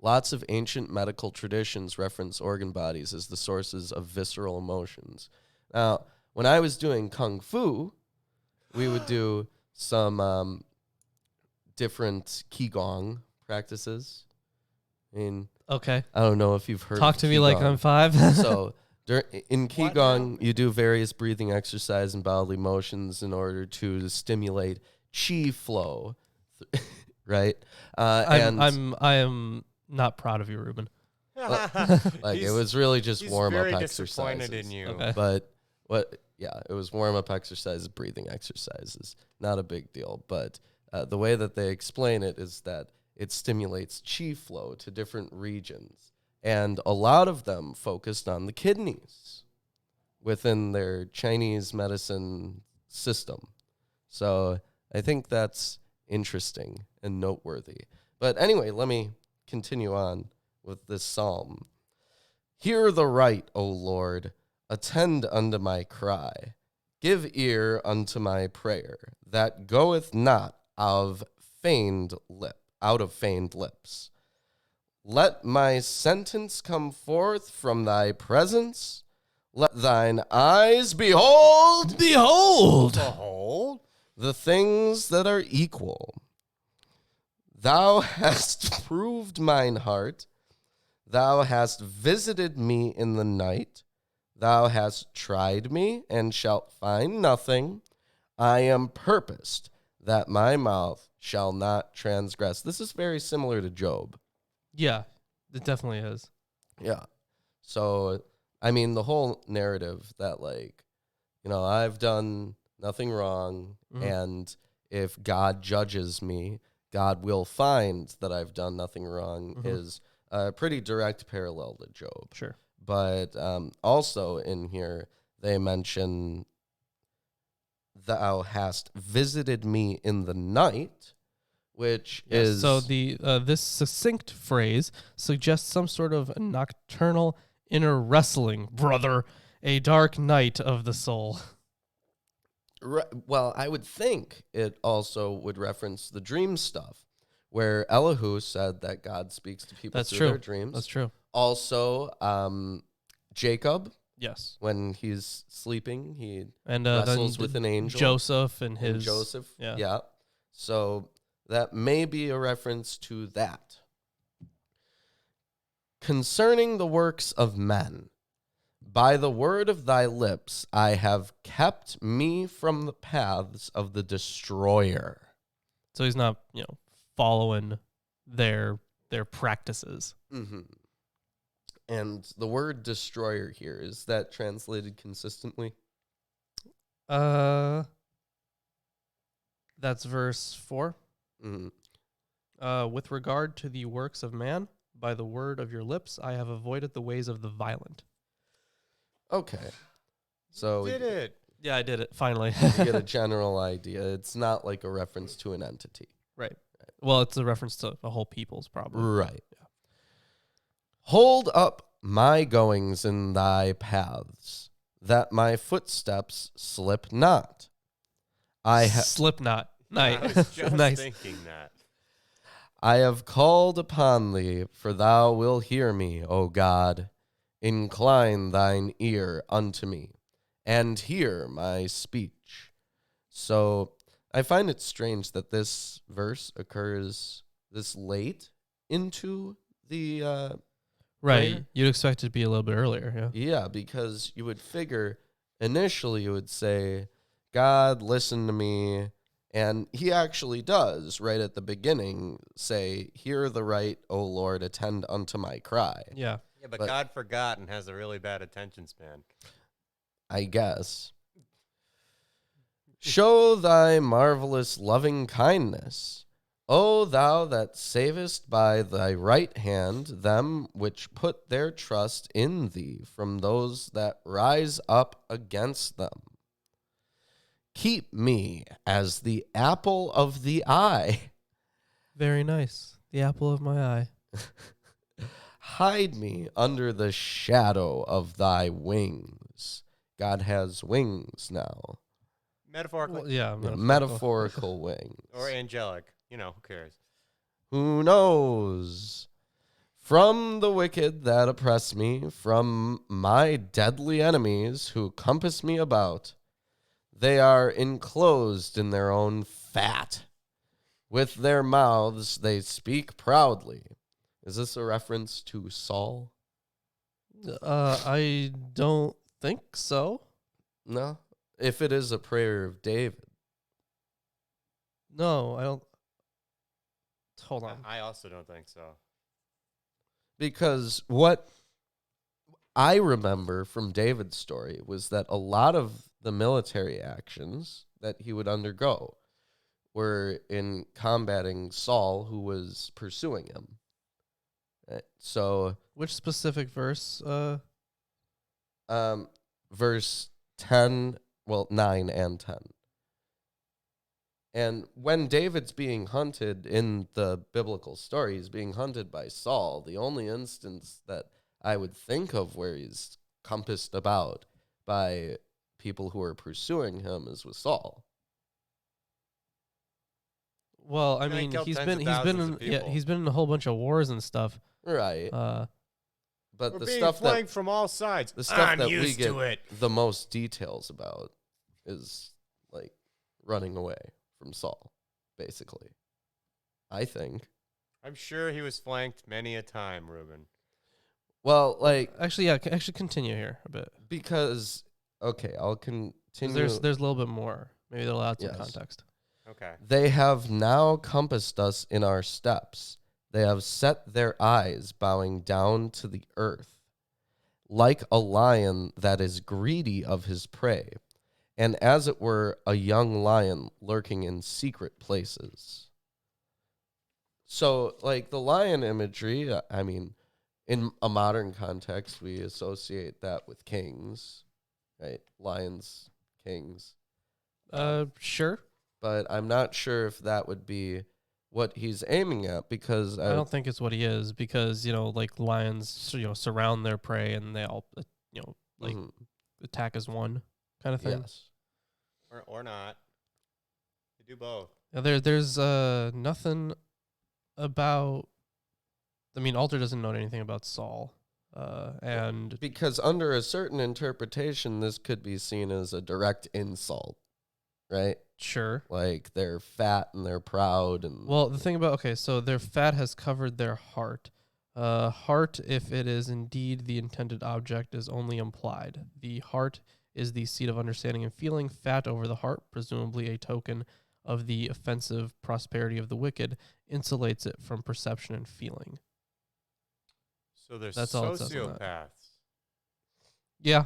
Lots of ancient medical traditions reference organ bodies as the sources of visceral emotions. Now, when I was doing Kung Fu, we would do some different Qigong practices. I mean, Okay. I don't know if you've heard Talk of to me like Qigong. I'm 5. So in What Qigong, now? you do various breathing exercise and bodily motions in order to stimulate qi flow, right? I am not proud of you, Ruben. Like it was really just he's warm up very exercises. disappointed in you. Okay. But it was warm up exercises, breathing exercises. Not a big deal. But the way that they explain it is that it stimulates qi flow to different regions. And a lot of them focused on the kidneys within their Chinese medicine system. So I think that's interesting and noteworthy. But anyway, let me continue on with this psalm. Hear the right, O Lord, attend unto my cry. Give ear unto my prayer, that goeth not out of feigned lips. Let my sentence come forth from thy presence. Let thine eyes behold Behold. the things that are equal. Thou hast proved mine heart. Thou hast visited me in the night. Thou hast tried me and shalt find nothing. I am purposed that my mouth shall not transgress. This is very similar to Job. Yeah, it definitely is. Yeah. So, I mean, the whole narrative that, like, I've done nothing wrong, and if God judges me, God will find that I've done nothing wrong is a pretty direct parallel to Job. Sure. But also in here, they mention, thou hast visited me in the night, which is... So this succinct phrase suggests some sort of nocturnal inner wrestling, brother, a dark night of the soul. Well, I would think it also would reference the dream stuff, where Elihu said that God speaks to people through their dreams. That's true. Also, Jacob, Yes. when he's sleeping, he And wrestles then with an angel. Joseph and And his... Joseph, Yeah. yeah. So that may be a reference to that. Concerning the works of men, by the word of thy lips I have kept me from the paths of the destroyer. So he's not, following their practices. Mm-hmm. And the word destroyer here, is that translated consistently? That's verse 4. Mm-hmm. With regard to the works of man, by the word of your lips, I have avoided the ways of the violent. Okay. So Did it? Yeah, I did it, finally. you get a general idea. It's not like a reference to an entity. Right. Well, it's a reference to the whole people's probably. Right. Yeah. Hold up my goings in thy paths, that my footsteps slip not. Slip not. I Nice. was just Nice. thinking that. I have called upon thee, for thou wilt hear me, O God. Incline thine ear unto me, and hear my speech. So I find it strange that this verse occurs this late into the Right. prayer. You'd expect it to be a little bit earlier, yeah. Yeah, because you would figure initially you would say, God, listen to me. And he actually does, right at the beginning, say, hear the right, O Lord, attend unto my cry. Yeah. Yeah, but But- God forgot and has a really bad attention span. I guess. Show thy marvelous loving kindness, O thou that savest by thy right hand them which put their trust in thee from those that rise up against them. Keep me as the apple of the eye. Very nice. The apple of my eye. Hide me under the shadow of thy wings. God has wings now. Metaphorically Well, yeah. Metaphorical wings. or angelic. Who cares? Who knows? From the wicked that oppress me, from my deadly enemies who compass me about, they are enclosed in their own fat. With their mouths they speak proudly. Is this a reference to Saul? I don't think so. No. If it is a prayer of David. No, I don't. Hold on. I also don't think so. Because what I remember from David's story was that a lot of the military actions that he would undergo were in combating Saul, who was pursuing him. So, Which specific verse? verse 10, 9 and 10. And when David's being hunted in the biblical story, he's being hunted by Saul. The only instance that I would think of where he's compassed about by people who are pursuing him is with Saul. Well, I And he mean, killed he's tens been of he's been thousands in of people. he's been in a whole bunch of wars and stuff. Right. But We're the being stuff flanked that from all sides. the stuff I'm that we used get to it. the most details about is like running away from Saul, basically. I think. I'm sure he was flanked many a time, Ruben. Well, like Actually, yeah. Actually, continue here a bit. because okay, I'll 'Cause continue. there's a little bit more. Maybe they'll add some Yes. context. Okay. They have now compassed us in our steps. They have set their eyes bowing down to the earth, like a lion that is greedy of his prey, and as it were a young lion lurking in secret places. So, like the lion imagery, I mean, in a modern context, we associate that with kings, right? Lions, kings. Sure. But I'm not sure if that would be what he's aiming at because I don't think it's what he is because like lions, surround their prey and they all, like Mhm. attack as one kind of thing. Yes. Or not. They do both. Yeah, there's nothing about. I mean, Alter doesn't know anything about Saul, and Because under a certain interpretation, this could be seen as a direct insult, right? sure. Like they're fat and they're proud and Well, the thing about so their fat has covered their heart. Heart, if it is indeed the intended object, is only implied. The heart is the seat of understanding and feeling. Fat over the heart, presumably a token of the offensive prosperity of the wicked, insulates it from perception and feeling. So they're That's all it says on that. sociopaths. Yeah.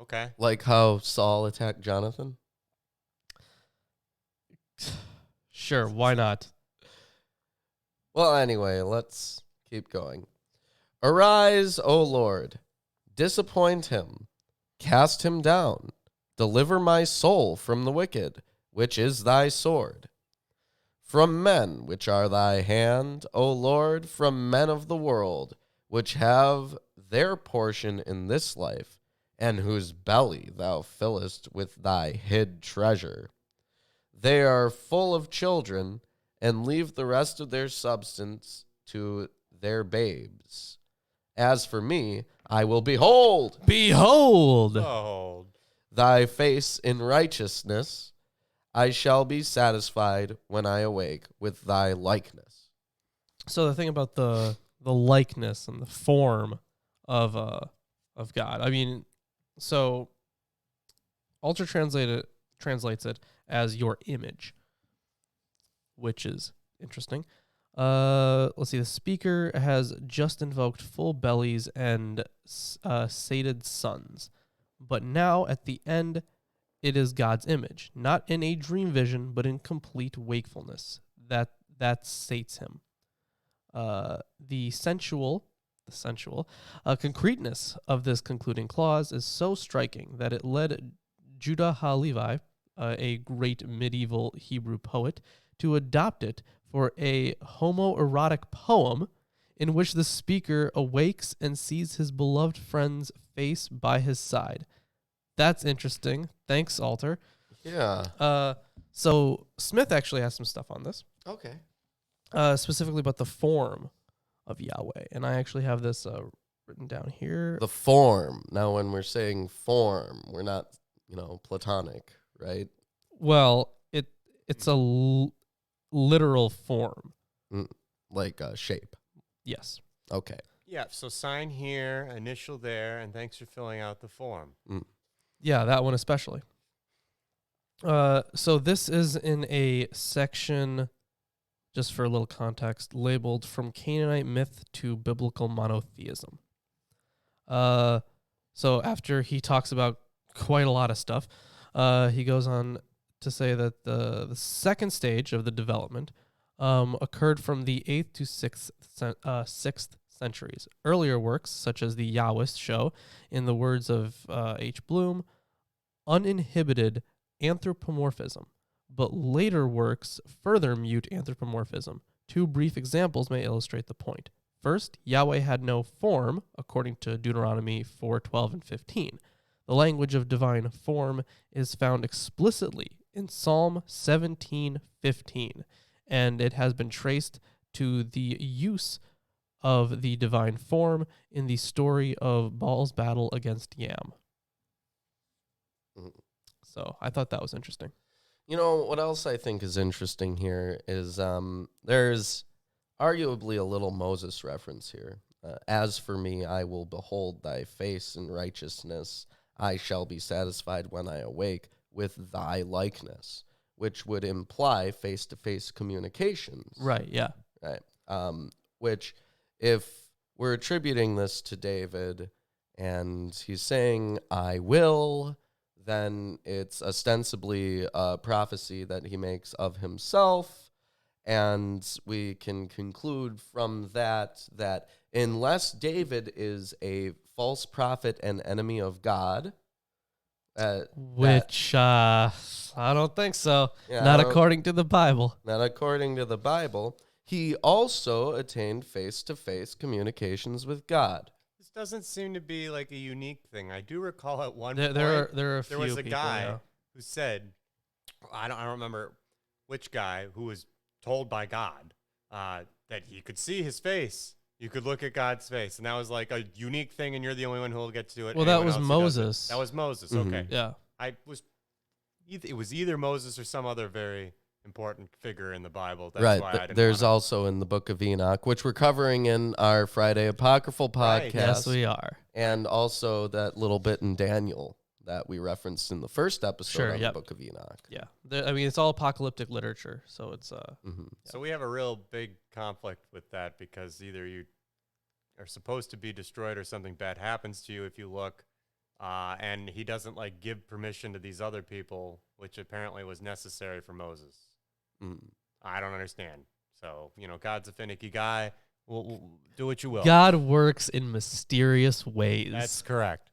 Okay. like how Saul attacked Jonathan. Sure, why not? Well, anyway, let's keep going. Arise, O Lord, disappoint him, cast him down, deliver my soul from the wicked, which is thy sword. From men which are thy hand, O Lord, from men of the world, which have their portion in this life, and whose belly thou fillest with thy hid treasure. They are full of children, and leave the rest of their substance to their babes. As for me, I will behold Behold! Behold. thy face in righteousness. I shall be satisfied when I awake with thy likeness. So the thing about the likeness and the form of God. I mean, so Alter translates it as your image, which is interesting. Let's see. The speaker has just invoked full bellies and sated sons, but now at the end, it is God's image, not in a dream vision, but in complete wakefulness. That sates him. The sensual concreteness of this concluding clause is so striking that it led Judah HaLevi, a great medieval Hebrew poet, to adopt it for a homoerotic poem in which the speaker awakes and sees his beloved friend's face by his side. That's interesting. Thanks, Alter. Yeah. So Smith actually has some stuff on this, Okay. specifically about the form of Yahweh. And I actually have this written down here. The form. Now, when we're saying form, we're not, platonic, right? Well, it's a literal form. Like a shape. Yes. Okay. Yeah, so sign here, initial there, and thanks for filling out the form. Yeah, that one especially. So this is in a section, just for a little context, labeled From Canaanite Myth to Biblical Monotheism. So after he talks about quite a lot of stuff, he goes on to say that the second stage of the development occurred from the 8th to 6th centuries. Earlier works, such as the Yahwist show, in the words of H. Bloom, uninhibited anthropomorphism, but later works further mute anthropomorphism. Two brief examples may illustrate the point. First, Yahweh had no form, according to Deuteronomy 4:12 and 15. The language of divine form is found explicitly in Psalm 17:15, and it has been traced to the use of the divine form in the story of Baal's battle against Yam. So I thought that was interesting. What else I think is interesting here is there's arguably a little Moses reference here. As for me, I will behold thy face in righteousness. I shall be satisfied when I awake with thy likeness, which would imply face-to-face communications. Right, yeah. Right. Which, if we're attributing this to David and he's saying, I will, then it's ostensibly a prophecy that he makes of himself. And we can conclude from that unless David is a false prophet and enemy of God, which I don't think so. Yeah, Not according to the Bible. Not according to the Bible. He also attained face-to-face communications with God. This doesn't seem to be like a unique thing. I do recall at one There point are a few there was a people, guy yeah. who said, I don't remember which guy, who was told by God that he could see his face. You could look at God's face, and that was like a unique thing, and you're the only one who will get to do it. Well, that Anyone was else who doesn't. Moses. That was Moses. Mhm. Okay. Yeah. It was either Moses or some other very important figure in the Bible. That's Right. why I didn't There's wanna- also in the book of Enoch, which we're covering in our Friday Apocryphal podcast. Right. Yes, we are. And also that little bit in Daniel that we referenced in the first episode Sure, on yep. the book of Enoch. Yeah. It's all apocalyptic literature, so it's Mhm. So we have a real big conflict with that because either you are supposed to be destroyed or something bad happens to you if you look, and he doesn't give permission to these other people, which apparently was necessary for Moses. Mhm. I don't understand. So God's a finicky guy. We'll do what you will. God works in mysterious ways. That's correct.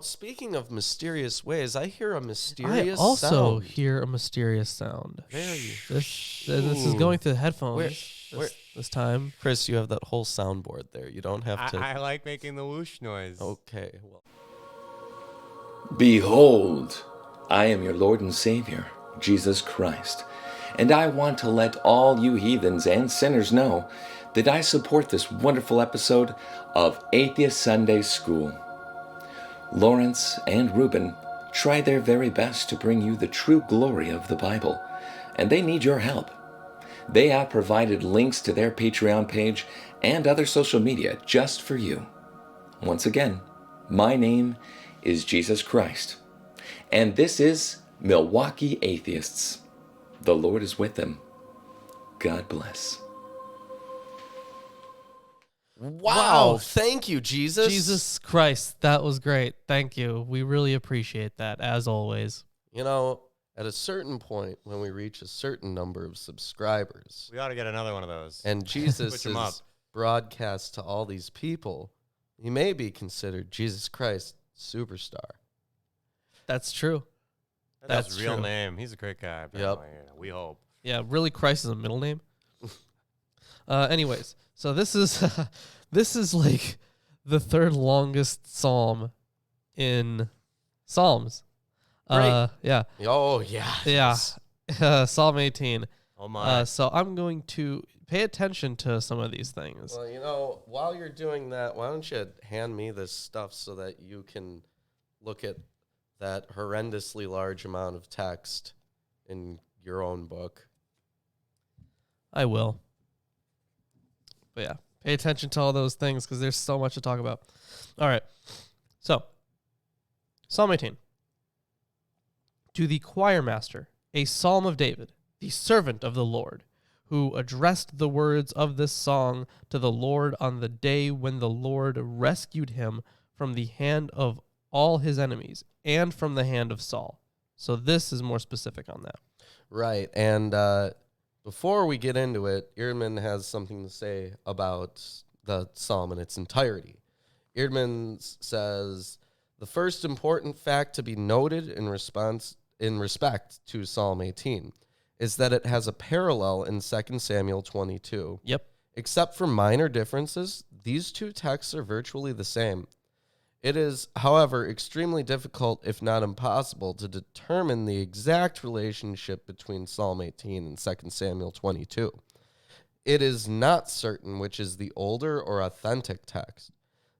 Speaking of mysterious ways, I hear a I mysterious also sound. hear a mysterious sound. Very. This is going through the headphones Where- this time. Chris, you have that whole soundboard there. You don't have to. I like making the whoosh noise. Okay. Well, Behold, I am your Lord and Savior, Jesus Christ, and I want to let all you heathens and sinners know that I support this wonderful episode of Atheist Sunday School. Lawrence and Reuben try their very best to bring you the true glory of the Bible, and they need your help. They have provided links to their Patreon page and other social media just for you. Once again, my name is Jesus Christ, and this is Milwaukee Atheists. The Lord is with them. God bless. wow. Thank you, Jesus. Jesus Christ, that was great. Thank you. We really appreciate that, as always. At a certain point, when we reach a certain number of subscribers, We ought to get another one of those. and Jesus Switch 'em up. is broadcast to all these people, he may be considered Jesus Christ superstar. That's true. That's That's his real true. name. He's a great guy. Apparently. Yeah, we hope. Yeah, really, Christ is a middle name. Anyways, so this is this is like the third longest psalm in Psalms. Great. Yeah, Oh, yeah. yeah. Psalm 18. Oh my. So I'm going to pay attention to some of these things. Well, while you're doing that, why don't you hand me this stuff so that you can look at that horrendously large amount of text in your own book. I will. But yeah, pay attention to all those things because there's so much to talk about. All right. So, Psalm 18. To the choir master, a psalm of David, the servant of the Lord, who addressed the words of this song to the Lord on the day when the Lord rescued him from the hand of all his enemies and from the hand of Saul. So this is more specific on that. Right. And before we get into it, Eerdman has something to say about the psalm in its entirety. Eerdman says, the first important fact to be noted in respect to Psalm 18 is that it has a parallel in 2 Samuel 22. Yep. Except for minor differences, these two texts are virtually the same. It is, however, extremely difficult, if not impossible, to determine the exact relationship between Psalm 18 and 2 Samuel 22. It is not certain which is the older or authentic text.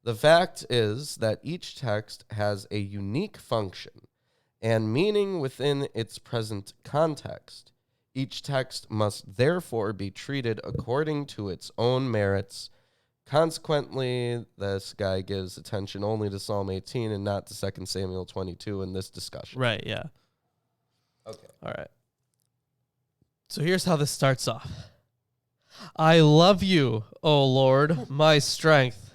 The fact is that each text has a unique function and meaning within its present context. Each text must therefore be treated according to its own merits. Consequently, this guy gives attention only to Psalm 18 and not to 2 Samuel 22 in this discussion. Right, yeah. Okay. All right. So here's how this starts off. I love you, O Lord, my strength.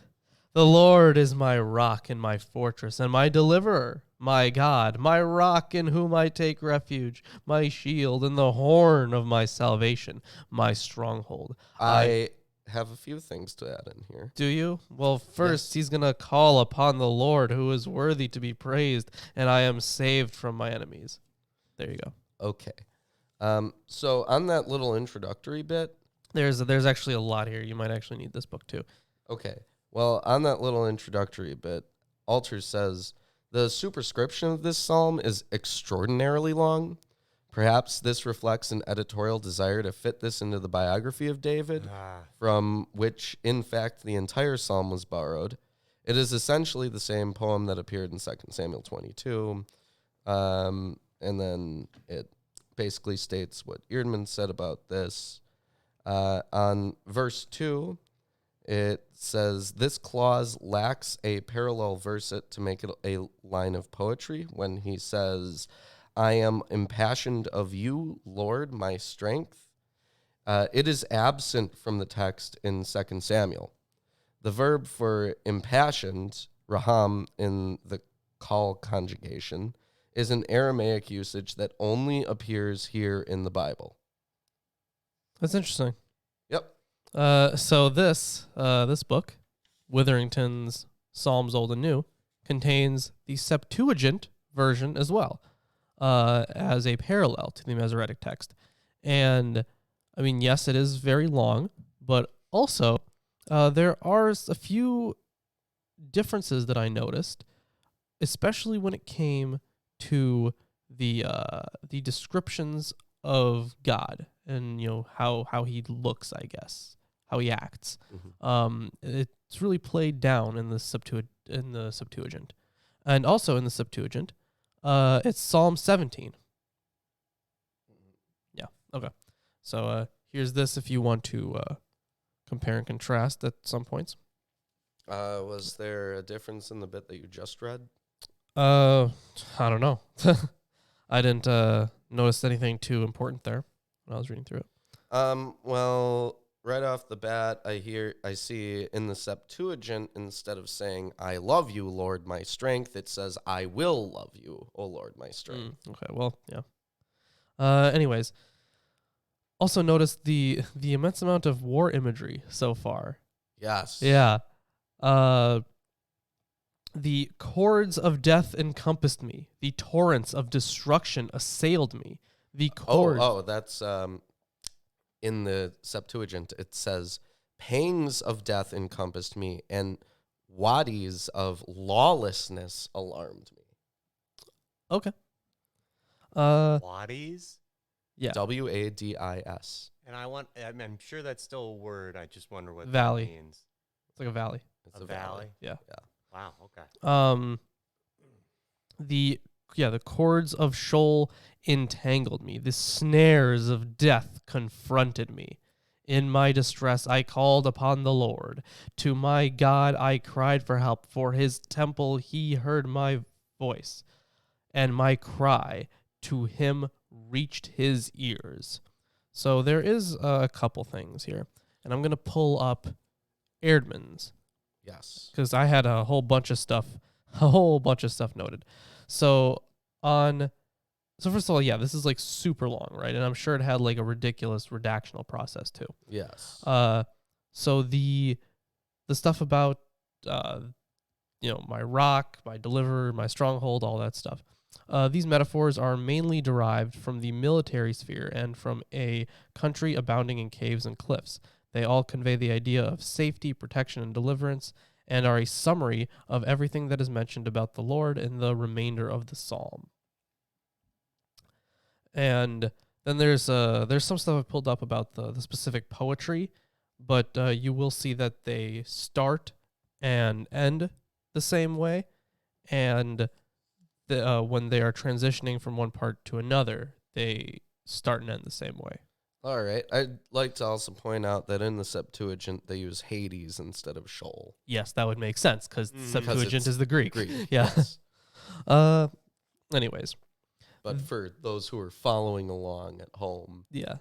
The Lord is my rock and my fortress and my deliverer, my God, my rock in whom I take refuge, my shield and the horn of my salvation, my stronghold. I have a few things to add in here. Do you? Well, first, he's going to call upon the Lord who is worthy to be praised, and I am saved from my enemies. There you go. Okay. So on that little introductory bit. There's actually a lot here. You might actually need this book too. Okay. Well, on that little introductory bit, Alter says, the superscription of this psalm is extraordinarily long. Perhaps this reflects an editorial desire to fit this into the biography of David, from which, in fact, the entire psalm was borrowed. It is essentially the same poem that appeared in 2 Samuel 22, and then it basically states what Eerdman said about this. On verse 2, it says, this clause lacks a parallel verset to make it a line of poetry when he says, I am impassioned of you, Lord, my strength. It is absent from the text in 2 Samuel. The verb for impassioned, raham, in the call conjugation, is an Aramaic usage that only appears here in the Bible. That's interesting. Yep. So this book, Witherington's Psalms Old and New, contains the Septuagint version as well, as a parallel to the Masoretic text. And, I mean, yes, it is very long, but also there are a few differences that I noticed, especially when it came to the descriptions of God and, you know, how he looks, I guess, how he acts. Mm-hmm. It's really played down in the Septuagint. And also in the Septuagint, it's Psalm 17. Yeah, okay. So here's this if you want to compare and contrast at some points. Was there a difference in the bit that you just read? I don't know. I didn't notice anything too important there when I was reading through it. Well, right off the bat, I see in the Septuagint, instead of saying, I love you, Lord, my strength, it says, I will love you, O Lord, my strength. Okay, well, yeah. Anyways, also notice the immense amount of war imagery so far. Yes. Yeah. The cords of death encompassed me. The torrents of destruction assailed me. The cords. Oh, that's in the Septuagint. It says, pangs of death encompassed me, and wadis of lawlessness alarmed me. Okay. Wadis? Yeah. Wadis. And I'm sure that's still a word. I just wonder what Valley. that means. It's like a valley. It's a valley. Yeah. Wow. Okay. The cords of Sheol entangled me. The snares of death confronted me. In my distress, I called upon the Lord. To my God, I cried for help. For his temple, he heard my voice, and my cry to him reached his ears. So there is a couple things here, and I'm going to pull up Erdman's Yes. because I had a whole bunch of stuff noted. So first of all, yeah, this is like super long, right? And I'm sure it had like a ridiculous redactional process too. Yes. So the stuff about my rock, my deliverer, my stronghold, all that stuff. These metaphors are mainly derived from the military sphere and from a country abounding in caves and cliffs. They all convey the idea of safety, protection, and deliverance, and are a summary of everything that is mentioned about the Lord in the remainder of the psalm. And then there's some stuff I pulled up about the specific poetry, but you will see that they start and end the same way, and when they are transitioning from one part to another, they start and end the same way. All right. I'd like to also point out that in the Septuagint, they use Hades instead of Sheol. Yes, that would make sense because Septuagint is the Greek. Yeah. Yes. Anyways. But for those who are following along at home. Yeah.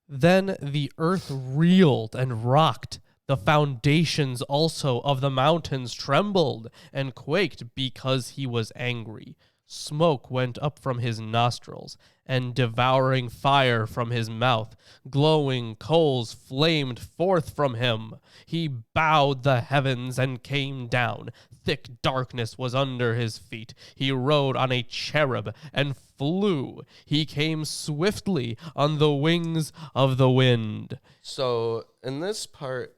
Then the earth reeled and rocked. The foundations also of the mountains trembled and quaked because he was angry. Smoke went up from his nostrils, and devouring fire from his mouth. Glowing coals flamed forth from him. He bowed the heavens and came down. Thick darkness was under his feet. He rode on a cherub and flew. He came swiftly on the wings of the wind. So in this part,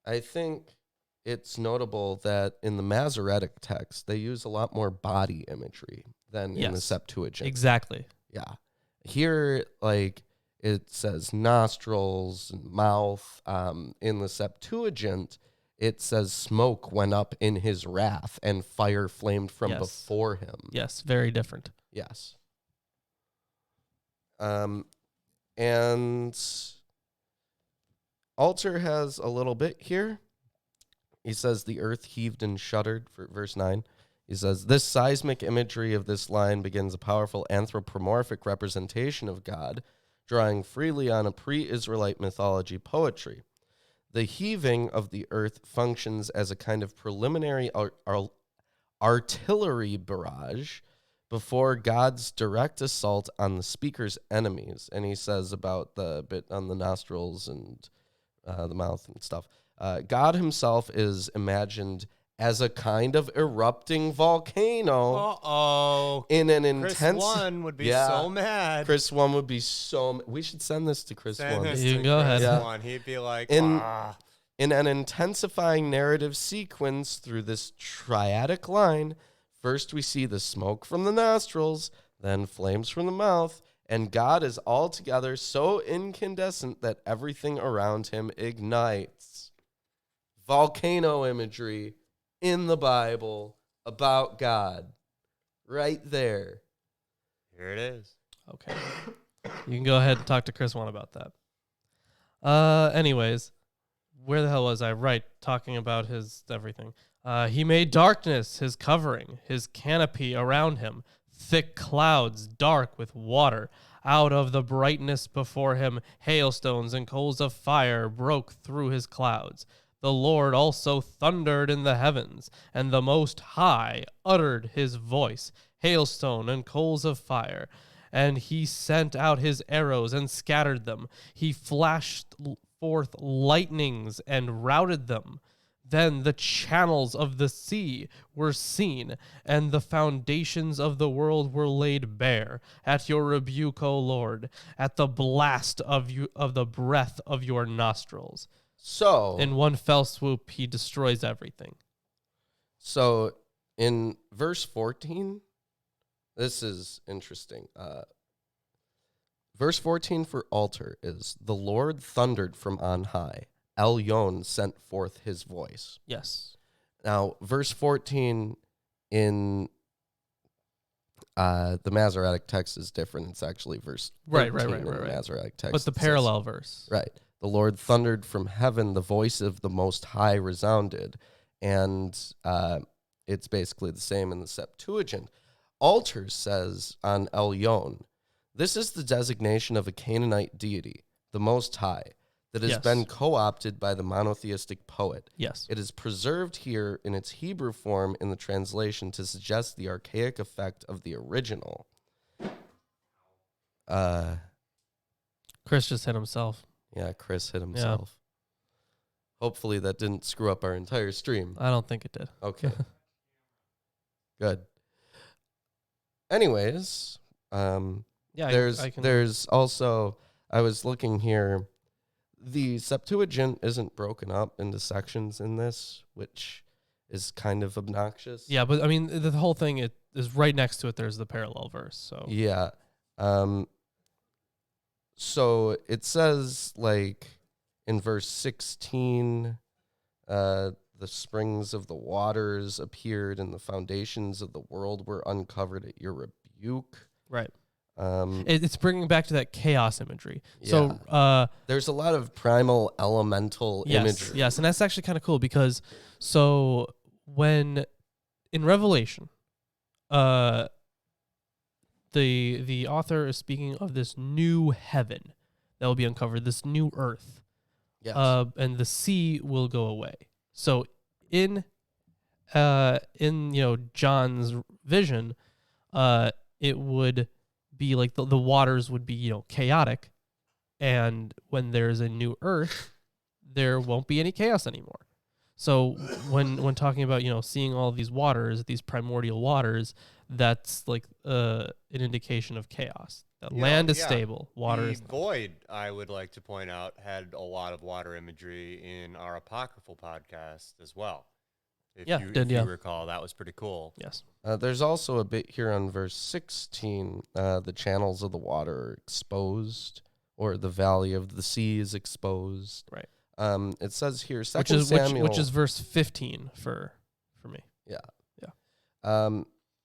I think it's notable that in the Masoretic text, they use a lot more body imagery than in the Septuagint. Exactly. Yeah. Here, like, it says nostrils and mouth. In the Septuagint, it says smoke went up in his wrath and fire flamed from before him. Yes, very different. Yes. And Alter has a little bit here. He says the earth heaved and shuddered for verse 9. He says, this seismic imagery of this line begins a powerful anthropomorphic representation of God, drawing freely on a pre-Israelite mythology poetry. The heaving of the earth functions as a kind of preliminary artillery barrage before God's direct assault on the speaker's enemies. And he says about the bit on the nostrils and the mouth and stuff. God himself is imagined as a kind of erupting volcano. Uh-oh. In an Chris intense... One would be so mad. Chris One would be so... We should send this to Chris One. You can go ahead. Yeah. One. He'd be like, in an intensifying narrative sequence through this triadic line, first we see the smoke from the nostrils, then flames from the mouth, and God is altogether so incandescent that everything around him ignites. Volcano imagery in the Bible about God. Right there. Here it is. Okay. You can go ahead and talk to Chris One about that. Anyways, where the hell was I? Right, talking about his everything. He made darkness his covering, his canopy around him, thick clouds dark with water. Out of the brightness before him, hailstones and coals of fire broke through his clouds. The Lord also thundered in the heavens, and the Most High uttered his voice, hailstone and coals of fire. And he sent out his arrows and scattered them. He flashed forth lightnings and routed them. Then the channels of the sea were seen, and the foundations of the world were laid bare. At your rebuke, O Lord, at the blast of the breath of your nostrils. So, in one fell swoop, he destroys everything. So, in verse 14, this is interesting. Verse 14 for altar is, the Lord thundered from on high. Elyon sent forth his voice. Yes. Now, verse 14 in the Masoretic text is different. It's actually verse 13 in the Masoretic text. But the parallel verse. Right. The Lord thundered from heaven, the voice of the Most High resounded. And it's basically the same in the Septuagint. Altar says on Elyon, this is the designation of a Canaanite deity, the Most High, that has been co-opted by the monotheistic poet. Yes. It is preserved here in its Hebrew form in the translation to suggest the archaic effect of the original. Chris just hit himself. Yeah, Chris hit himself. Hopefully that didn't screw up our entire stream. I don't think it did. Okay. Good. Anyways, there's also, I was looking here, the Septuagint isn't broken up into sections in this, which is kind of obnoxious. Yeah, but I mean, the whole thing is right next to it. There's the parallel verse. So yeah. So it says, like, in verse 16, the springs of the waters appeared and the foundations of the world were uncovered at your rebuke. Right. It's bringing back to that chaos imagery. Yeah. So there's a lot of primal elemental imagery. Yes, and that's actually kind of cool because when in Revelation, the author is speaking of this new heaven that will be uncovered, this new earth. Yes. And the sea will go away. So in John's vision, it would be like the waters would be, chaotic, and when there's a new earth, there won't be any chaos anymore. So when talking about, seeing all these waters, these primordial waters, that's like an indication of chaos. That land is stable, water is... The Void, I would like to point out, had a lot of water imagery in our Apocryphal podcast as well. If you recall, that was pretty cool. Yes. There's also a bit here on verse 16. The channels of the water are exposed, or the valley of the sea is exposed. Right. It says here, Samuel, which is verse 15 for me. Yeah. Yeah.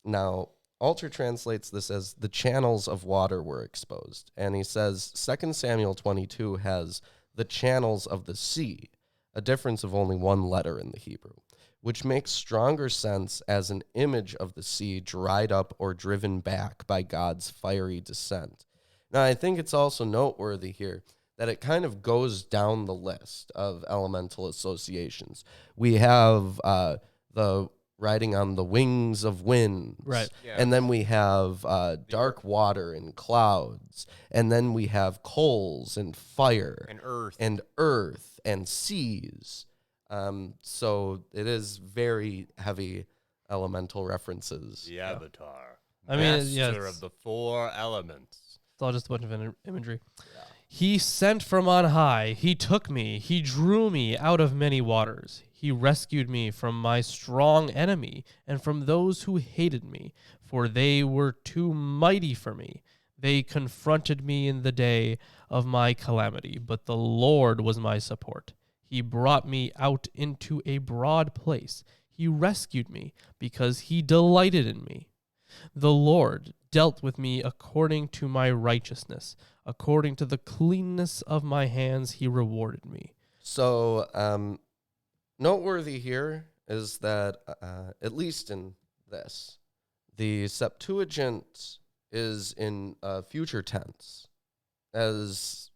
Now, Alter translates this as the channels of water were exposed. And he says 2 Samuel 22 has the channels of the sea, a difference of only one letter in the Hebrew, which makes stronger sense as an image of the sea dried up or driven back by God's fiery descent. Now, I think it's also noteworthy here that it kind of goes down the list of elemental associations. We have the riding on the wings of winds. Right. Yeah. And then we have dark water and clouds. And then we have coals and fire. And earth and seas. So it is very heavy elemental references. The Avatar. I mean, Master of the four elements. It's all just a bunch of imagery. Yeah. He sent from on high. He took me. He drew me out of many waters. He rescued me from my strong enemy and from those who hated me, for they were too mighty for me. They confronted me in the day of my calamity, but the Lord was my support. He brought me out into a broad place. He rescued me because he delighted in me. The Lord dealt with me according to my righteousness. According to the cleanness of my hands, he rewarded me. So, noteworthy here is that, at least in this, the Septuagint is in future tense, as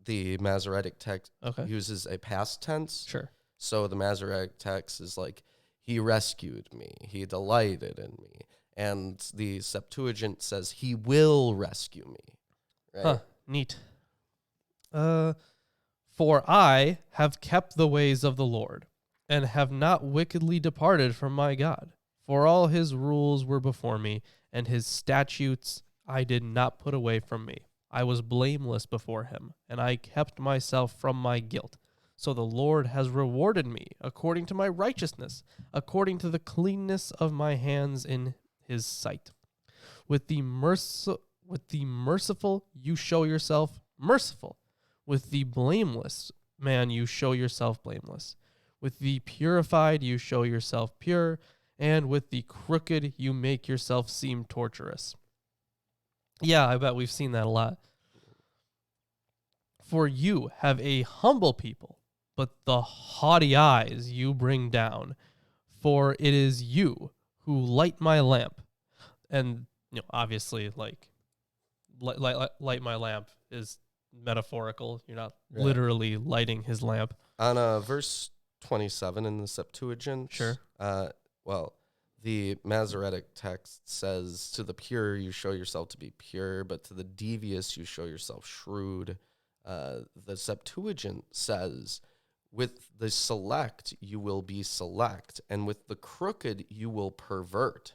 the Masoretic text uses a past tense. Sure. So the Masoretic text is like, he rescued me, he delighted in me. And the Septuagint says, he will rescue me. Right? Huh, neat. For I have kept the ways of the Lord, and have not wickedly departed from my God. For all his rules were before me, and his statutes I did not put away from me. I was blameless before him, and I kept myself from my guilt. So the Lord has rewarded me according to my righteousness, according to the cleanness of my hands in his sight. With the With the merciful, you show yourself merciful. With the blameless man, you show yourself blameless. With the purified, you show yourself pure. And with the crooked, you make yourself seem torturous. Yeah, I bet we've seen that a lot. For you have a humble people, but the haughty eyes you bring down. For it is you who light my lamp. And, obviously, like, light my lamp is metaphorical. You're not literally lighting his lamp. On verse 27 in the Septuagint, Sure. The Masoretic text says, to the pure you show yourself to be pure, but to the devious you show yourself shrewd. The Septuagint says, with the select you will be select, and with the crooked you will pervert.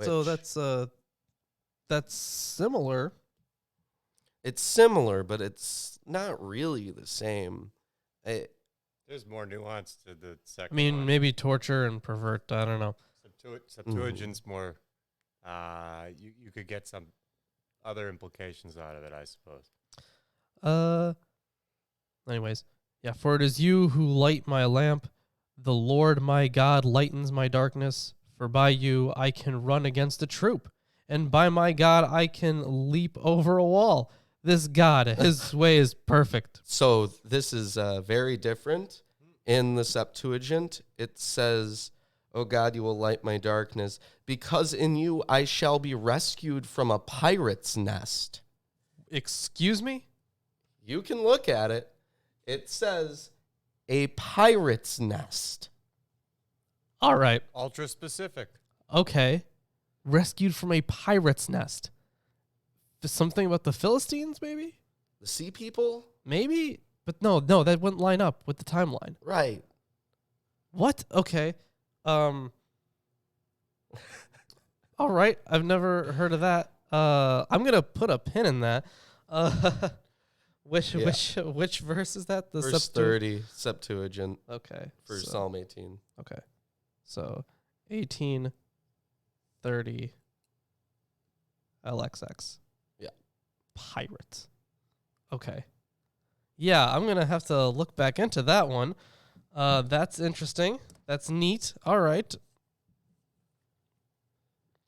So that's similar. It's similar, but it's not really the same. There's more nuance to the second I mean, one. maybe torture and pervert. I don't know. Septuagint's more, you could get some other implications out of it, I suppose. Anyways, yeah, for it is you who light my lamp. The Lord my God lightens my darkness. For by you I can run against a troop, and by my God I can leap over a wall. This God, his way is perfect. So this is very different. In the Septuagint, it says, "O God, you will light my darkness, because in you I shall be rescued from a pirate's nest." Excuse me? You can look at it. It says, a pirate's nest. All right. Ultra specific. Okay. Rescued from a pirate's nest. Something about the Philistines, maybe? The sea people? Maybe? But no, that wouldn't line up with the timeline. Right. What? Okay. All right. I've never heard of that. I'm gonna put a pin in that. Which verse is that? The Verse 30, Septuagint, Okay. for Psalm 18. Okay. So 1830 LXX. Yeah. Pirate. Okay. Yeah, I'm gonna have to look back into that one. That's interesting. That's neat. All right.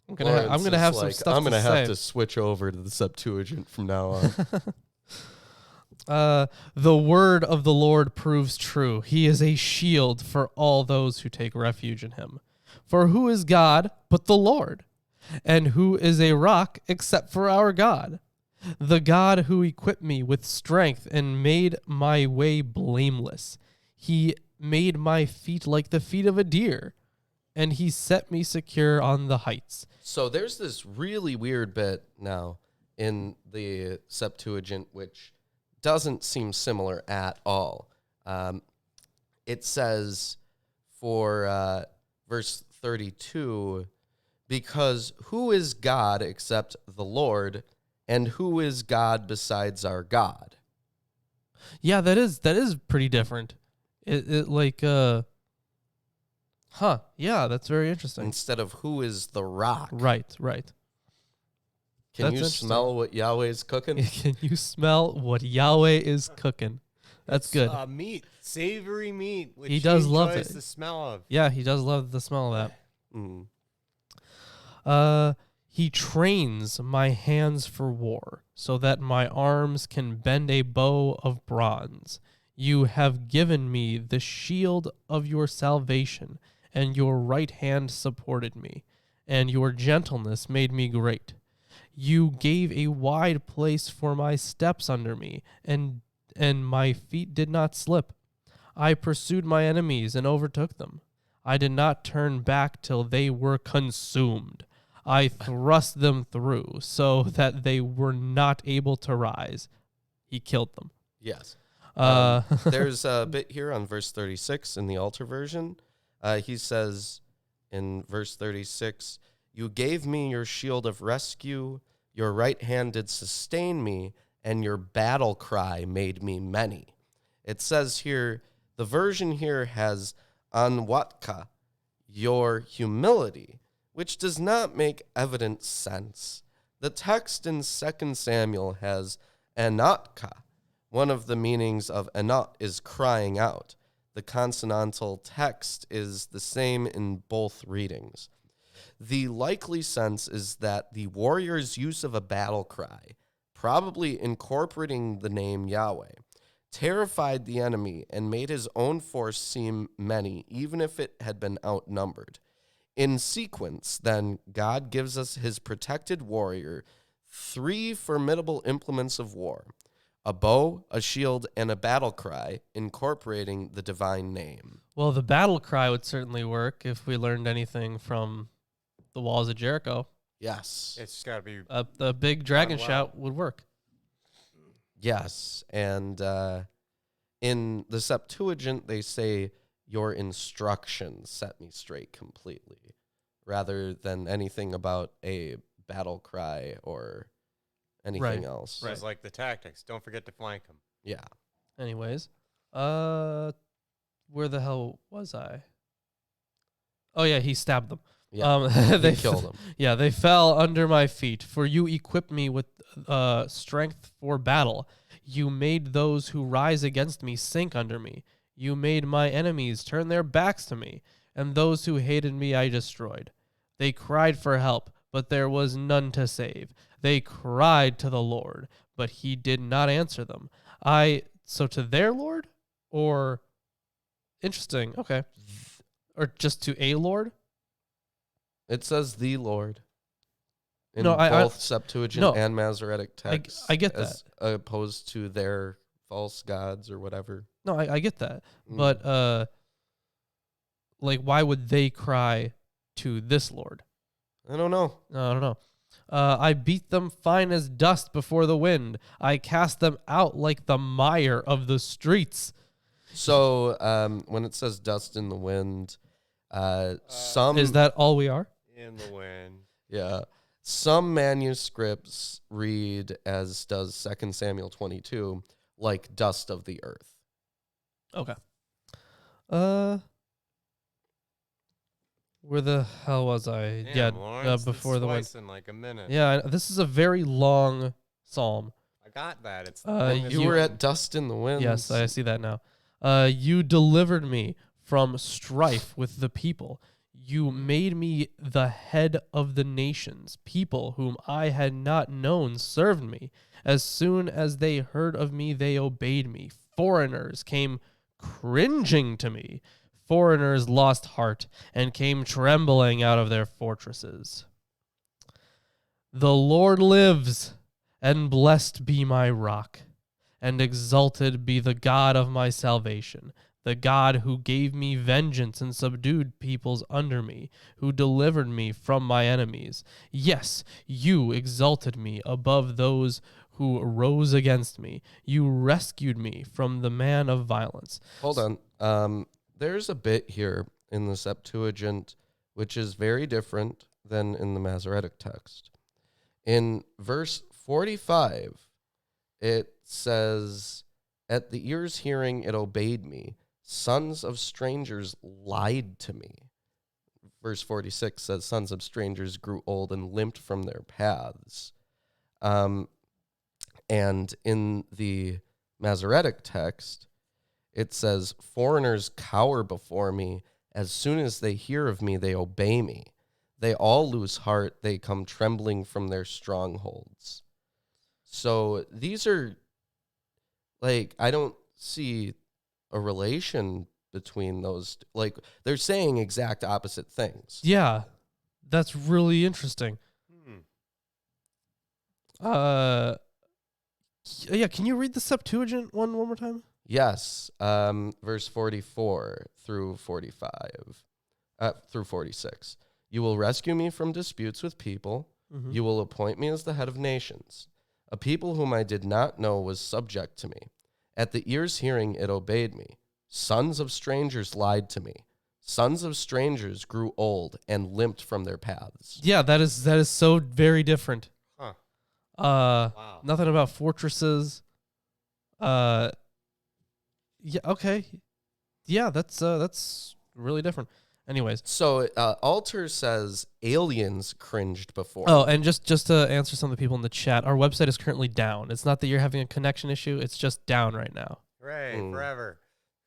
I'm gonna have some stuff. I'm gonna to have say. to switch over to the Septuagint from now on. The word of the Lord proves true. He is a shield for all those who take refuge in him. For who is God but the Lord? And who is a rock except for our God? The God who equipped me with strength and made my way blameless. He made my feet like the feet of a deer, and he set me secure on the heights. So there's this really weird bit now in the Septuagint, which doesn't seem similar at all. It says for verse 32, because who is God except the Lord, and who is God besides our God? Yeah, that is pretty different. Yeah, that's very interesting. Instead of who is the rock. Right. Can That's you interesting. smell what Yahweh's cooking? Can you smell what Yahweh is cooking? That's good. Meat, savory meat, which He does love enjoys it. the smell of. Yeah, he does love the smell of Mm. that. He trains my hands for war, so that my arms can bend a bow of bronze. You have given me the shield of your salvation, and your right hand supported me, and your gentleness made me great. You gave a wide place for my steps under me, and my feet did not slip. I pursued my enemies and overtook them. I did not turn back till they were consumed. I thrust them through so that they were not able to rise. He killed them. Yes. Uh, There's a bit here on verse 36 in the Altar version. He says in verse 36, you gave me your shield of rescue, your right hand did sustain me, and your battle cry made me many. It says here, the version here has anwatka, your humility, which does not make evident sense. The text in 2 Samuel has anatka. One of the meanings of anat is crying out. The consonantal text is the same in both readings. The likely sense is that the warrior's use of a battle cry, probably incorporating the name Yahweh, terrified the enemy and made his own force seem many, even if it had been outnumbered. In sequence, then, God gives us his protected warrior 3 formidable implements of war: a bow, a shield, and a battle cry, incorporating the divine name. Well, the battle cry would certainly work if we learned anything from the walls of Jericho. Yes. It's got to be. The big dragon wow. shout would work. Yes. And in the Septuagint, they say, your instructions set me straight completely, rather than anything about a battle cry or anything else. It's like the tactics. Don't forget to flank them. Yeah. Anyways, where the hell was I? Oh yeah, he stabbed them. Yeah. They killed him. Yeah, they fell under my feet. For you equipped me with strength for battle. You made those who rise against me sink under me. You made my enemies turn their backs to me, and those who hated me I destroyed. They cried for help, but there was none to save. They cried to the Lord, but he did not answer them. So to their Lord? Or, interesting, okay. Or just to a Lord? It says the Lord in No, both Septuagint no, and Masoretic texts. I get as opposed to their false gods or whatever. No, I get that. Mm. But, like, why would they cry to this Lord? I don't know. I don't know. I beat them fine as dust before the wind. I cast them out like the mire of the streets. So when it says dust in the wind, some... Is that all we are? In the wind. Yeah. Some manuscripts read, as does 2 Samuel 22, like dust of the earth. Okay. Where the hell was I? Damn, Lawrence, before the wind. in like a minute. Yeah, this is a very long psalm. I got that. It's the longest You were one. at dust in the wind. Yes, I see that now. You delivered me from strife with the people. You made me the head of the nations. People whom I had not known served me. As soon as they heard of me, they obeyed me. Foreigners came cringing to me. Foreigners lost heart and came trembling out of their fortresses. The Lord lives, and blessed be my rock, and exalted be the God of my salvation, the God who gave me vengeance and subdued peoples under me, who delivered me from my enemies. Yes, you exalted me above those who rose against me. You rescued me from the man of violence. Hold on. There's a bit here in the Septuagint which is very different than in the Masoretic text. In verse 45, it says, "At the ear's hearing it obeyed me. Sons of strangers lied to me." Verse 46 says, "Sons of strangers grew old and limped from their paths." And in the Masoretic text, it says, "Foreigners cower before me. As soon as they hear of me, they obey me. They all lose heart. They come trembling from their strongholds." So these are, like, I don't see a relation between those. Like, they're saying exact opposite things. Yeah, that's really interesting. Yeah, can you read the Septuagint one more time? Yes, verse 44 through 45, through 46. "You will rescue me from disputes with people. Mm-hmm. You will appoint me as the head of nations. A people whom I did not know was subject to me. At the ear's hearing it obeyed me. Sons of strangers lied to me. Sons of strangers grew old and limped from their paths." Yeah, that is so very different. Huh. Wow. Nothing about fortresses. Yeah, okay. Yeah, that's really different. Anyways. So Alter says aliens cringed before. Oh, and just to answer some of the people in the chat, our website is currently down. It's not that you're having a connection issue. It's just down right now. Hooray, forever.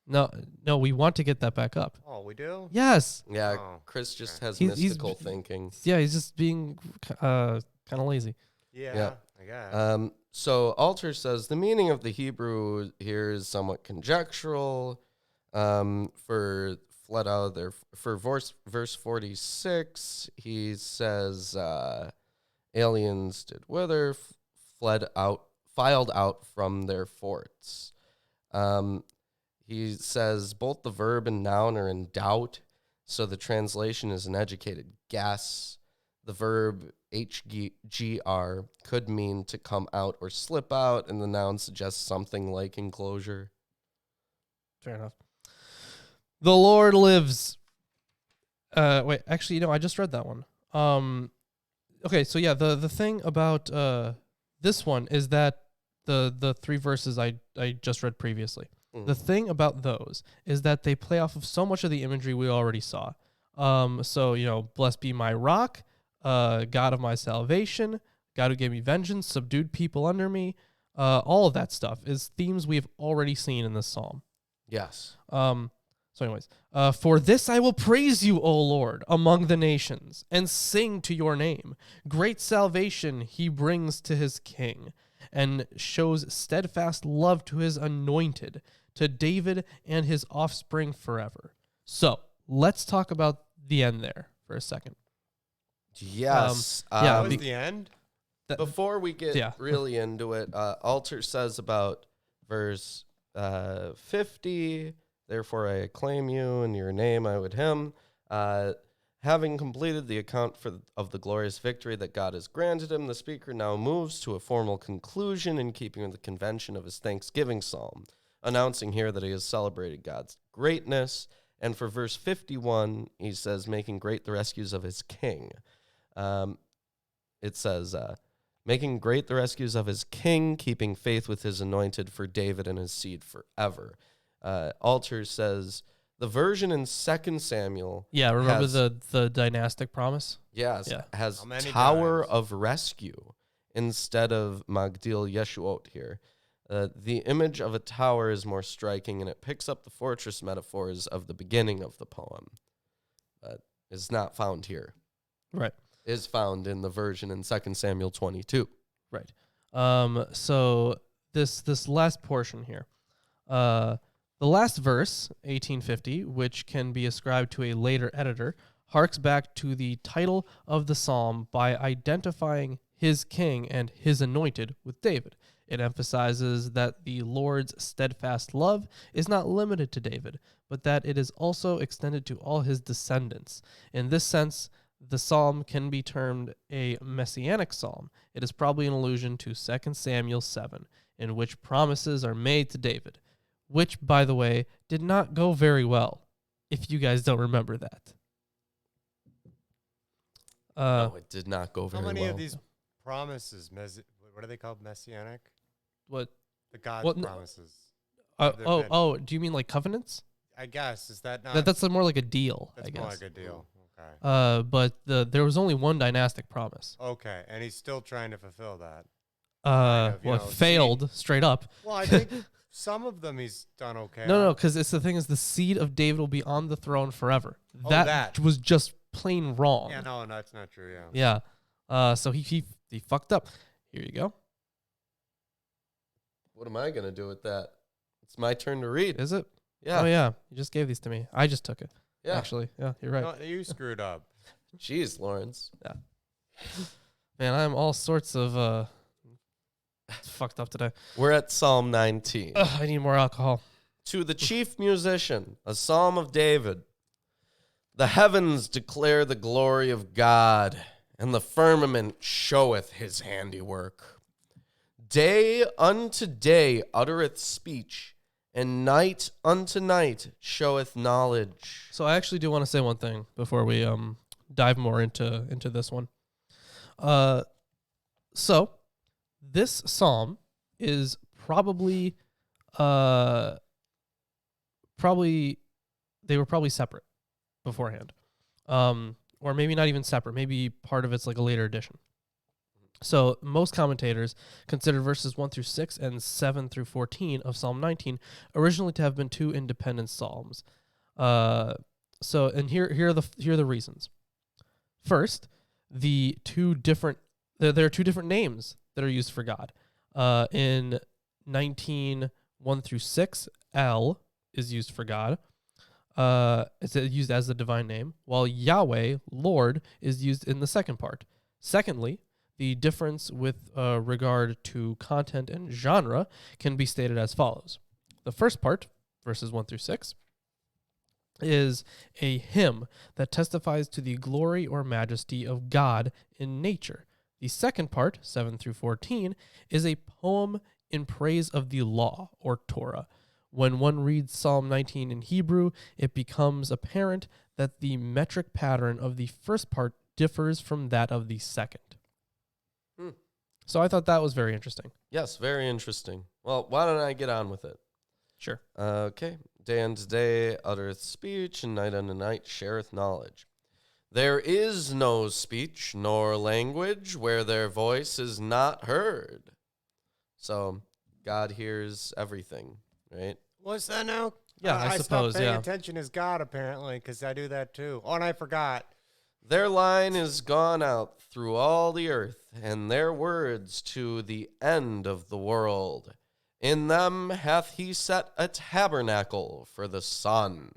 No, we want to get that back up. Oh, we do? Yes. Yeah, Oh, Chris just okay. has He's- mystical thinking. Yeah, he's just being kind of lazy. Yeah, I guess. So Alter says the meaning of the Hebrew here is somewhat conjectural. For verse 46, he says aliens did wither, filed out from their forts. He says both the verb and noun are in doubt, so the translation is an educated guess. The verb HGR could mean to come out or slip out, and the noun suggests something like enclosure. Fair enough. The Lord lives. Wait, actually, I just read that one. Okay, so yeah, the thing about this one is that the three verses I just read previously. The thing about those is that they play off of so much of the imagery we already saw. So, blessed be my rock, God of my salvation, God who gave me vengeance, subdued people under me. All of that stuff is themes we've already seen in this psalm. Yes. For this I will praise you, O Lord, among the nations, and sing to your name. Great salvation he brings to his king, and shows steadfast love to his anointed, to David and his offspring forever. So, let's talk about the end there for a second. Yes. That was the end? Before we get really into it, Alter says about verse 50, therefore I acclaim you, in your name I would hymn. Having completed the account of the glorious victory that God has granted him, the speaker now moves to a formal conclusion in keeping with the convention of his thanksgiving psalm, announcing here that he has celebrated God's greatness. And for verse 51, he says, making great the rescues of his king. It says, making great the rescues of his king, keeping faith with his anointed, for David and his seed forever. Alter says, the version in 2 Samuel. Yeah, remember the dynastic promise? Yes, Yeah. has How many Tower times? of Rescue instead of Magdil Yeshuot here. The image of a tower is more striking, and it picks up the fortress metaphors of the beginning of the poem. Is not found here. Right. Is found in the version in 2 Samuel 22. Right. So this last portion here, the last verse, 1850, which can be ascribed to a later editor, harks back to the title of the psalm by identifying his king and his anointed with David. It emphasizes that the Lord's steadfast love is not limited to David, but that it is also extended to all his descendants. In this sense, the psalm can be termed a messianic psalm. It is probably an allusion to 2 Samuel 7, in which promises are made to David, which, by the way, did not go very well, if you guys don't remember that. No, it did not go very How well. many of these promises, what are they called, messianic? What? The God's Well, promises. Have there been? Do you mean like covenants? I guess, is that not? That's more like a deal, that's I more guess. like a deal. Okay. But there was only one dynastic promise. Okay, and he's still trying to fulfill that. It failed straight up. Well, I think some of them he's done okay. No, because it's the thing is the seed of David will be on the throne forever. That was just plain wrong. Yeah, no, that's not true. Yeah. Yeah. So he fucked up. Here you go. What am I going to do with that? It's my turn to read. Is it? Yeah. Oh yeah. You just gave these to me. I just took it. Yeah. Actually, yeah, you're right. No, you screwed up. Jeez, Lawrence. Yeah. Man, I'm all sorts of fucked up today. We're at Psalm 19. Ugh, I need more alcohol. To the chief musician, a psalm of David. The heavens declare the glory of God, and the firmament showeth his handiwork. Day unto day uttereth speech, and night unto night showeth knowledge. So I actually do want to say one thing before we dive more into this one. So this psalm is probably they were probably separate beforehand. Or maybe not even separate. Maybe part of it's like a later addition. So most commentators consider verses 1 through 6 and 7 through 14 of Psalm 19 originally to have been two independent psalms. Here are the reasons. First, there are two different names that are used for God. In 19 1 through 6, El is used for God. It's used as the divine name, while Yahweh, Lord, is used in the second part. Secondly, the difference with regard to content and genre can be stated as follows. The first part, verses 1 through 6, is a hymn that testifies to the glory or majesty of God in nature. The second part, 7 through 14, is a poem in praise of the law, or Torah. When one reads Psalm 19 in Hebrew, it becomes apparent that the metric pattern of the first part differs from that of the second. So I thought that was very interesting. Yes, very interesting. Well, why don't I get on with it? Sure. Okay. Day unto day uttereth speech, and night unto night shareth knowledge. There is no speech nor language where their voice is not heard. So God hears everything, right? What's that now? Yeah, I suppose, stopped paying yeah. attention as God, apparently, because I do that too. Oh, and I forgot. Their line is gone out through all the earth, and their words to the end of the world. In them hath he set a tabernacle for the sun,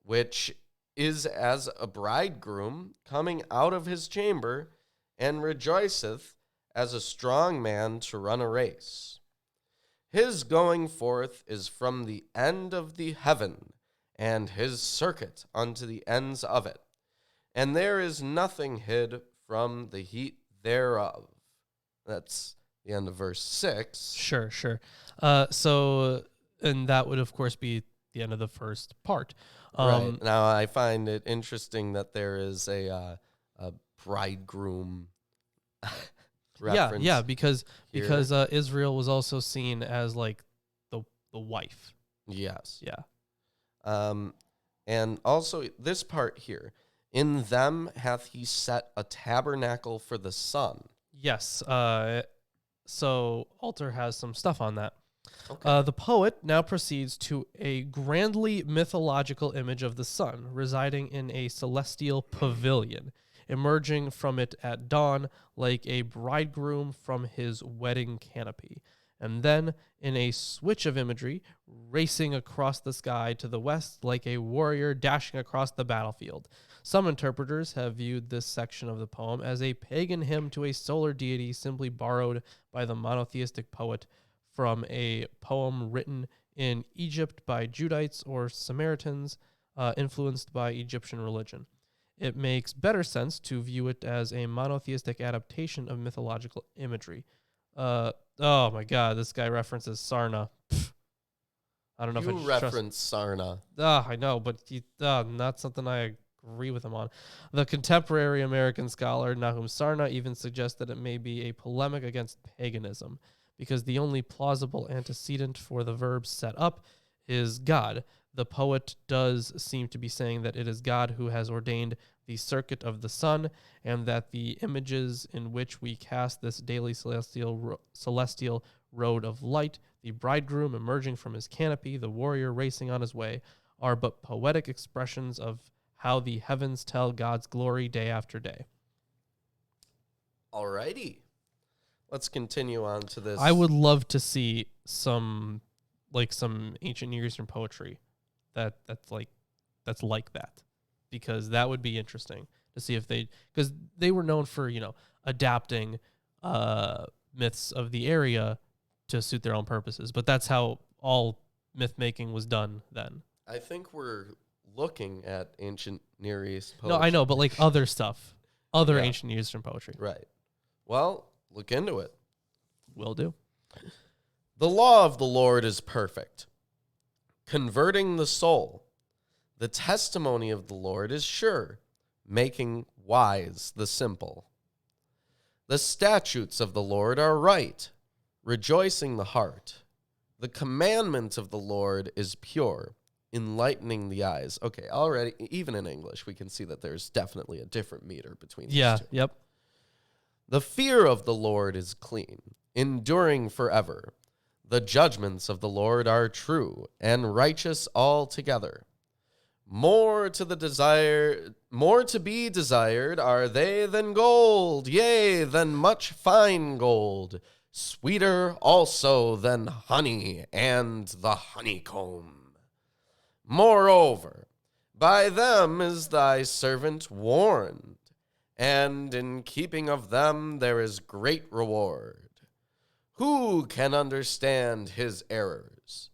which is as a bridegroom coming out of his chamber, and rejoiceth as a strong man to run a race. His going forth is from the end of the heaven, and his circuit unto the ends of it. And there is nothing hid from the heat thereof. That's the end of verse 6. Sure. And that would, of course, be the end of the first part. Right. Now, I find it interesting that there is a bridegroom reference. Yeah, because here. Israel was also seen as like the wife. Yes. Yeah. And also this part here. In them hath he set a tabernacle for the sun. Yes. So Alter has some stuff on that. Okay. The poet now proceeds to a grandly mythological image of the sun, residing in a celestial pavilion, emerging from it at dawn like a bridegroom from his wedding canopy, and then, in a switch of imagery, racing across the sky to the west like a warrior dashing across the battlefield. Some interpreters have viewed this section of the poem as a pagan hymn to a solar deity simply borrowed by the monotheistic poet from a poem written in Egypt by Judites or Samaritans influenced by Egyptian religion. It makes better sense to view it as a monotheistic adaptation of mythological imagery. Oh my God, this guy references Sarna. Pfft. I don't know if I You trust. reference Sarna. I know, but not something I agree with him on. The contemporary American scholar Nahum Sarna even suggests that it may be a polemic against paganism, because the only plausible antecedent for the verb set up is God. The poet does seem to be saying that it is God who has ordained the circuit of the sun, and that the images in which we cast this daily celestial road of light, the bridegroom emerging from his canopy, the warrior racing on his way, are but poetic expressions of how the heavens tell God's glory day after day. Alrighty. Let's continue on to this. I would love to see some ancient Near Eastern poetry that's like that, because that would be interesting to see if because they were known for, adapting myths of the area to suit their own purposes, but that's how all myth making was done then. I think we're looking at ancient Near East poetry. No, I know, but like other stuff, other Yeah. ancient Near Eastern poetry. Right. Well, look into it. Will do. The law of the Lord is perfect, converting the soul. The testimony of the Lord is sure, making wise the simple. The statutes of the Lord are right, rejoicing the heart. The commandment of the Lord is pure, enlightening the eyes. Okay, already, even in English, we can see that there's definitely a different meter between these Yeah. two. Yep. The fear of the Lord is clean, enduring forever. The judgments of the Lord are true and righteous altogether. More to be desired are they than gold, yea, than much fine gold, sweeter also than honey and the honeycomb. Moreover, by them is thy servant warned, and in keeping of them there is great reward. Who can understand his errors?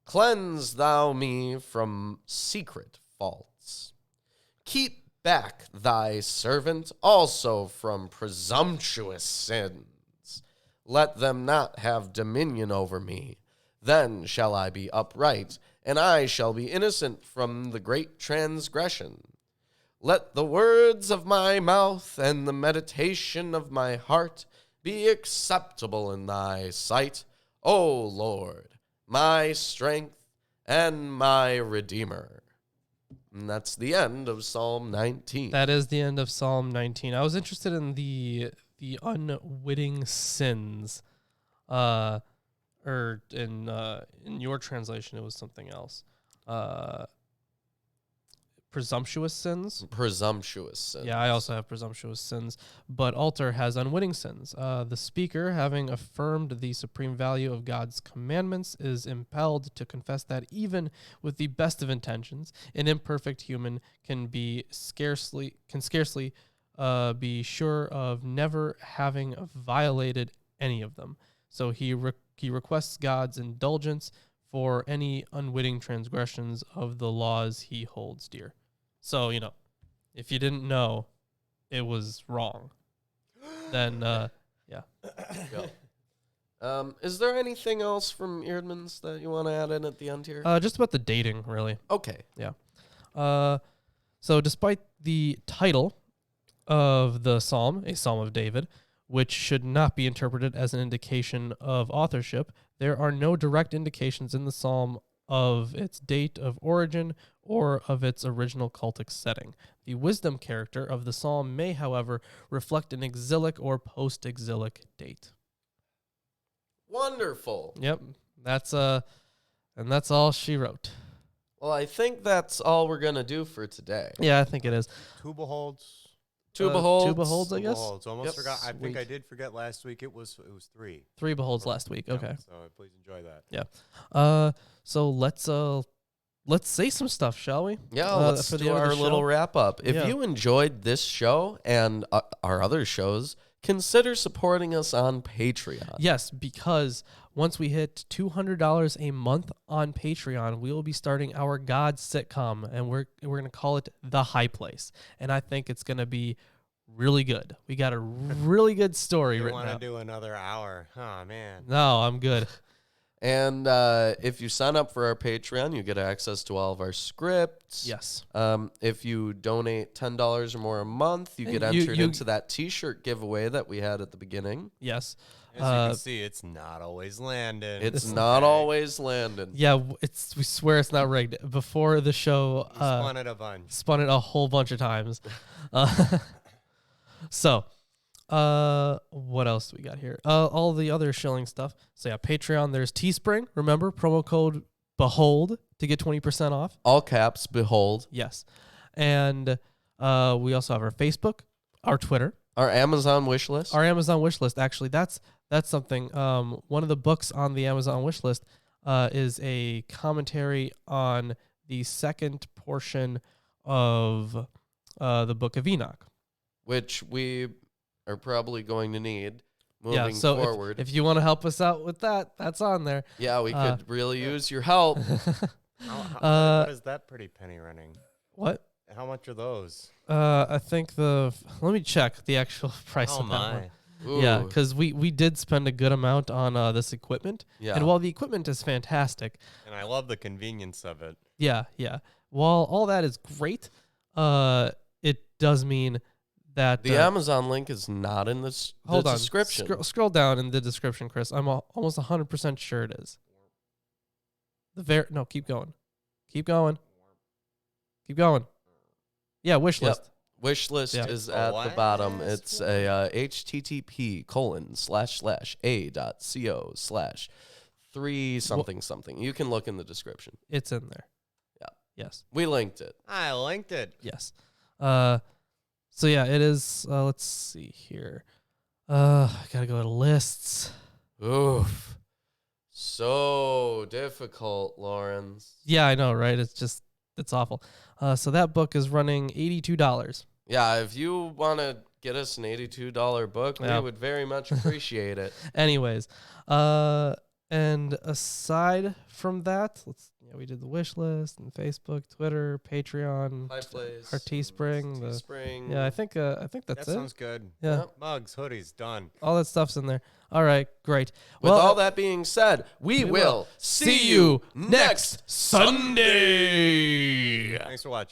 Cleanse thou me from secret faults. Keep back thy servant also from presumptuous sins. Let them not have dominion over me. Then shall I be upright, and I shall be innocent from the great transgression. Let the words of my mouth and the meditation of my heart be acceptable in thy sight, O Lord, my strength and my Redeemer. And that's the end of Psalm 19. That is the end of Psalm 19. I was interested in the unwitting sins, or in your translation it was something else. Presumptuous sins. Presumptuous sins. Yeah, I also have presumptuous sins, but Alter has unwitting sins. The speaker, having affirmed the supreme value of God's commandments, is impelled to confess that even with the best of intentions, an imperfect human can scarcely be sure of never having violated any of them. So he requests God's indulgence for any unwitting transgressions of the laws he holds dear. So, if you didn't know it was wrong, then, yeah. Is there anything else from Eerdmans that you want to add in at the end here? Just about the dating, really. Okay. Yeah. So despite the title of the psalm, a psalm of David, which should not be interpreted as an indication of authorship, there are no direct indications in the psalm of its date of origin or of its original cultic setting. The wisdom character of the psalm may, however, reflect an exilic or post-exilic date. Wonderful. Yep, and that's all she wrote. Well, I think that's all we're going to do for today. Yeah, I think it is. Two beholds. Two beholds. Two beholds, I Two guess. beholds. Almost Yep. forgot. I think Sweet. I did forget last week. It was three. Three beholds last week. Yeah, Okay. so please enjoy that. Yeah. So let's say some stuff, shall we? Yeah, let's for the do end of our the little show? wrap up. If Yeah. you enjoyed this show and our other shows, consider supporting us on Patreon. Yes, because once we hit $200 a month on Patreon, we will be starting our God sitcom, and we're going to call it The High Place. And I think it's going to be really good. We got a really good story You written want to out. do another hour? Oh man. No, I'm good. And if you sign up for our Patreon, you get access to all of our scripts. Yes. If you donate $10 or more a month, you get entered into that T-shirt giveaway that we had at the beginning. Yes. As you can see, it's not always landing. It's not always landing. Yeah, we swear it's not rigged. Before the show, We spun it a bunch. spun it a whole bunch of times. So, what else do we got here? All the other shilling stuff. So yeah, Patreon. There's Teespring. Remember, promo code BEHOLD to get 20% off. All caps, behold. Yes, and we also have our Facebook, our Twitter, Our Amazon wish list. our Amazon wish list. Actually, that's something. One of the books on the Amazon wish list is a commentary on the second portion of the Book of Enoch. Which we are probably going to need moving so forward. If you want to help us out with that, that's on there. Yeah, we could really use your help. What is that pretty penny running? What? How much are those? I think let me check the actual price Oh of that one. Ooh. Yeah, because we did spend a good amount on this equipment. Yeah. And while the equipment is fantastic, And I love the convenience of it. yeah. While all that is great, it does mean that The Amazon link is not in the hold on, description. Scroll down in the description, Chris. I'm almost 100% sure it is. No, keep going. Keep going. Keep going. Yeah, wish Yep. list. Wish list Yeah. is at the Last bottom. It's a http://a.co/3 something. You can look in the description. It's in there. Yeah. Yes. We linked it. I linked it. Yes. So yeah, it is. Let's see here. Gotta go to lists. Oof. So difficult, Lawrence. Yeah, I know, right? It's awful. So that book is running $82. Yeah, if you want to get us an $82 book, Yeah. we would very much appreciate it. Anyways, and aside from that, we did the wish list and Facebook, Twitter, Patreon, High Place, our Teespring. Teespring. Yeah, I think that's That it. sounds good. Yeah, Yep. Mugs, hoodies, done. all that stuff's in there. All right, great. With all that being said, we will see you next Sunday. Thanks for watching.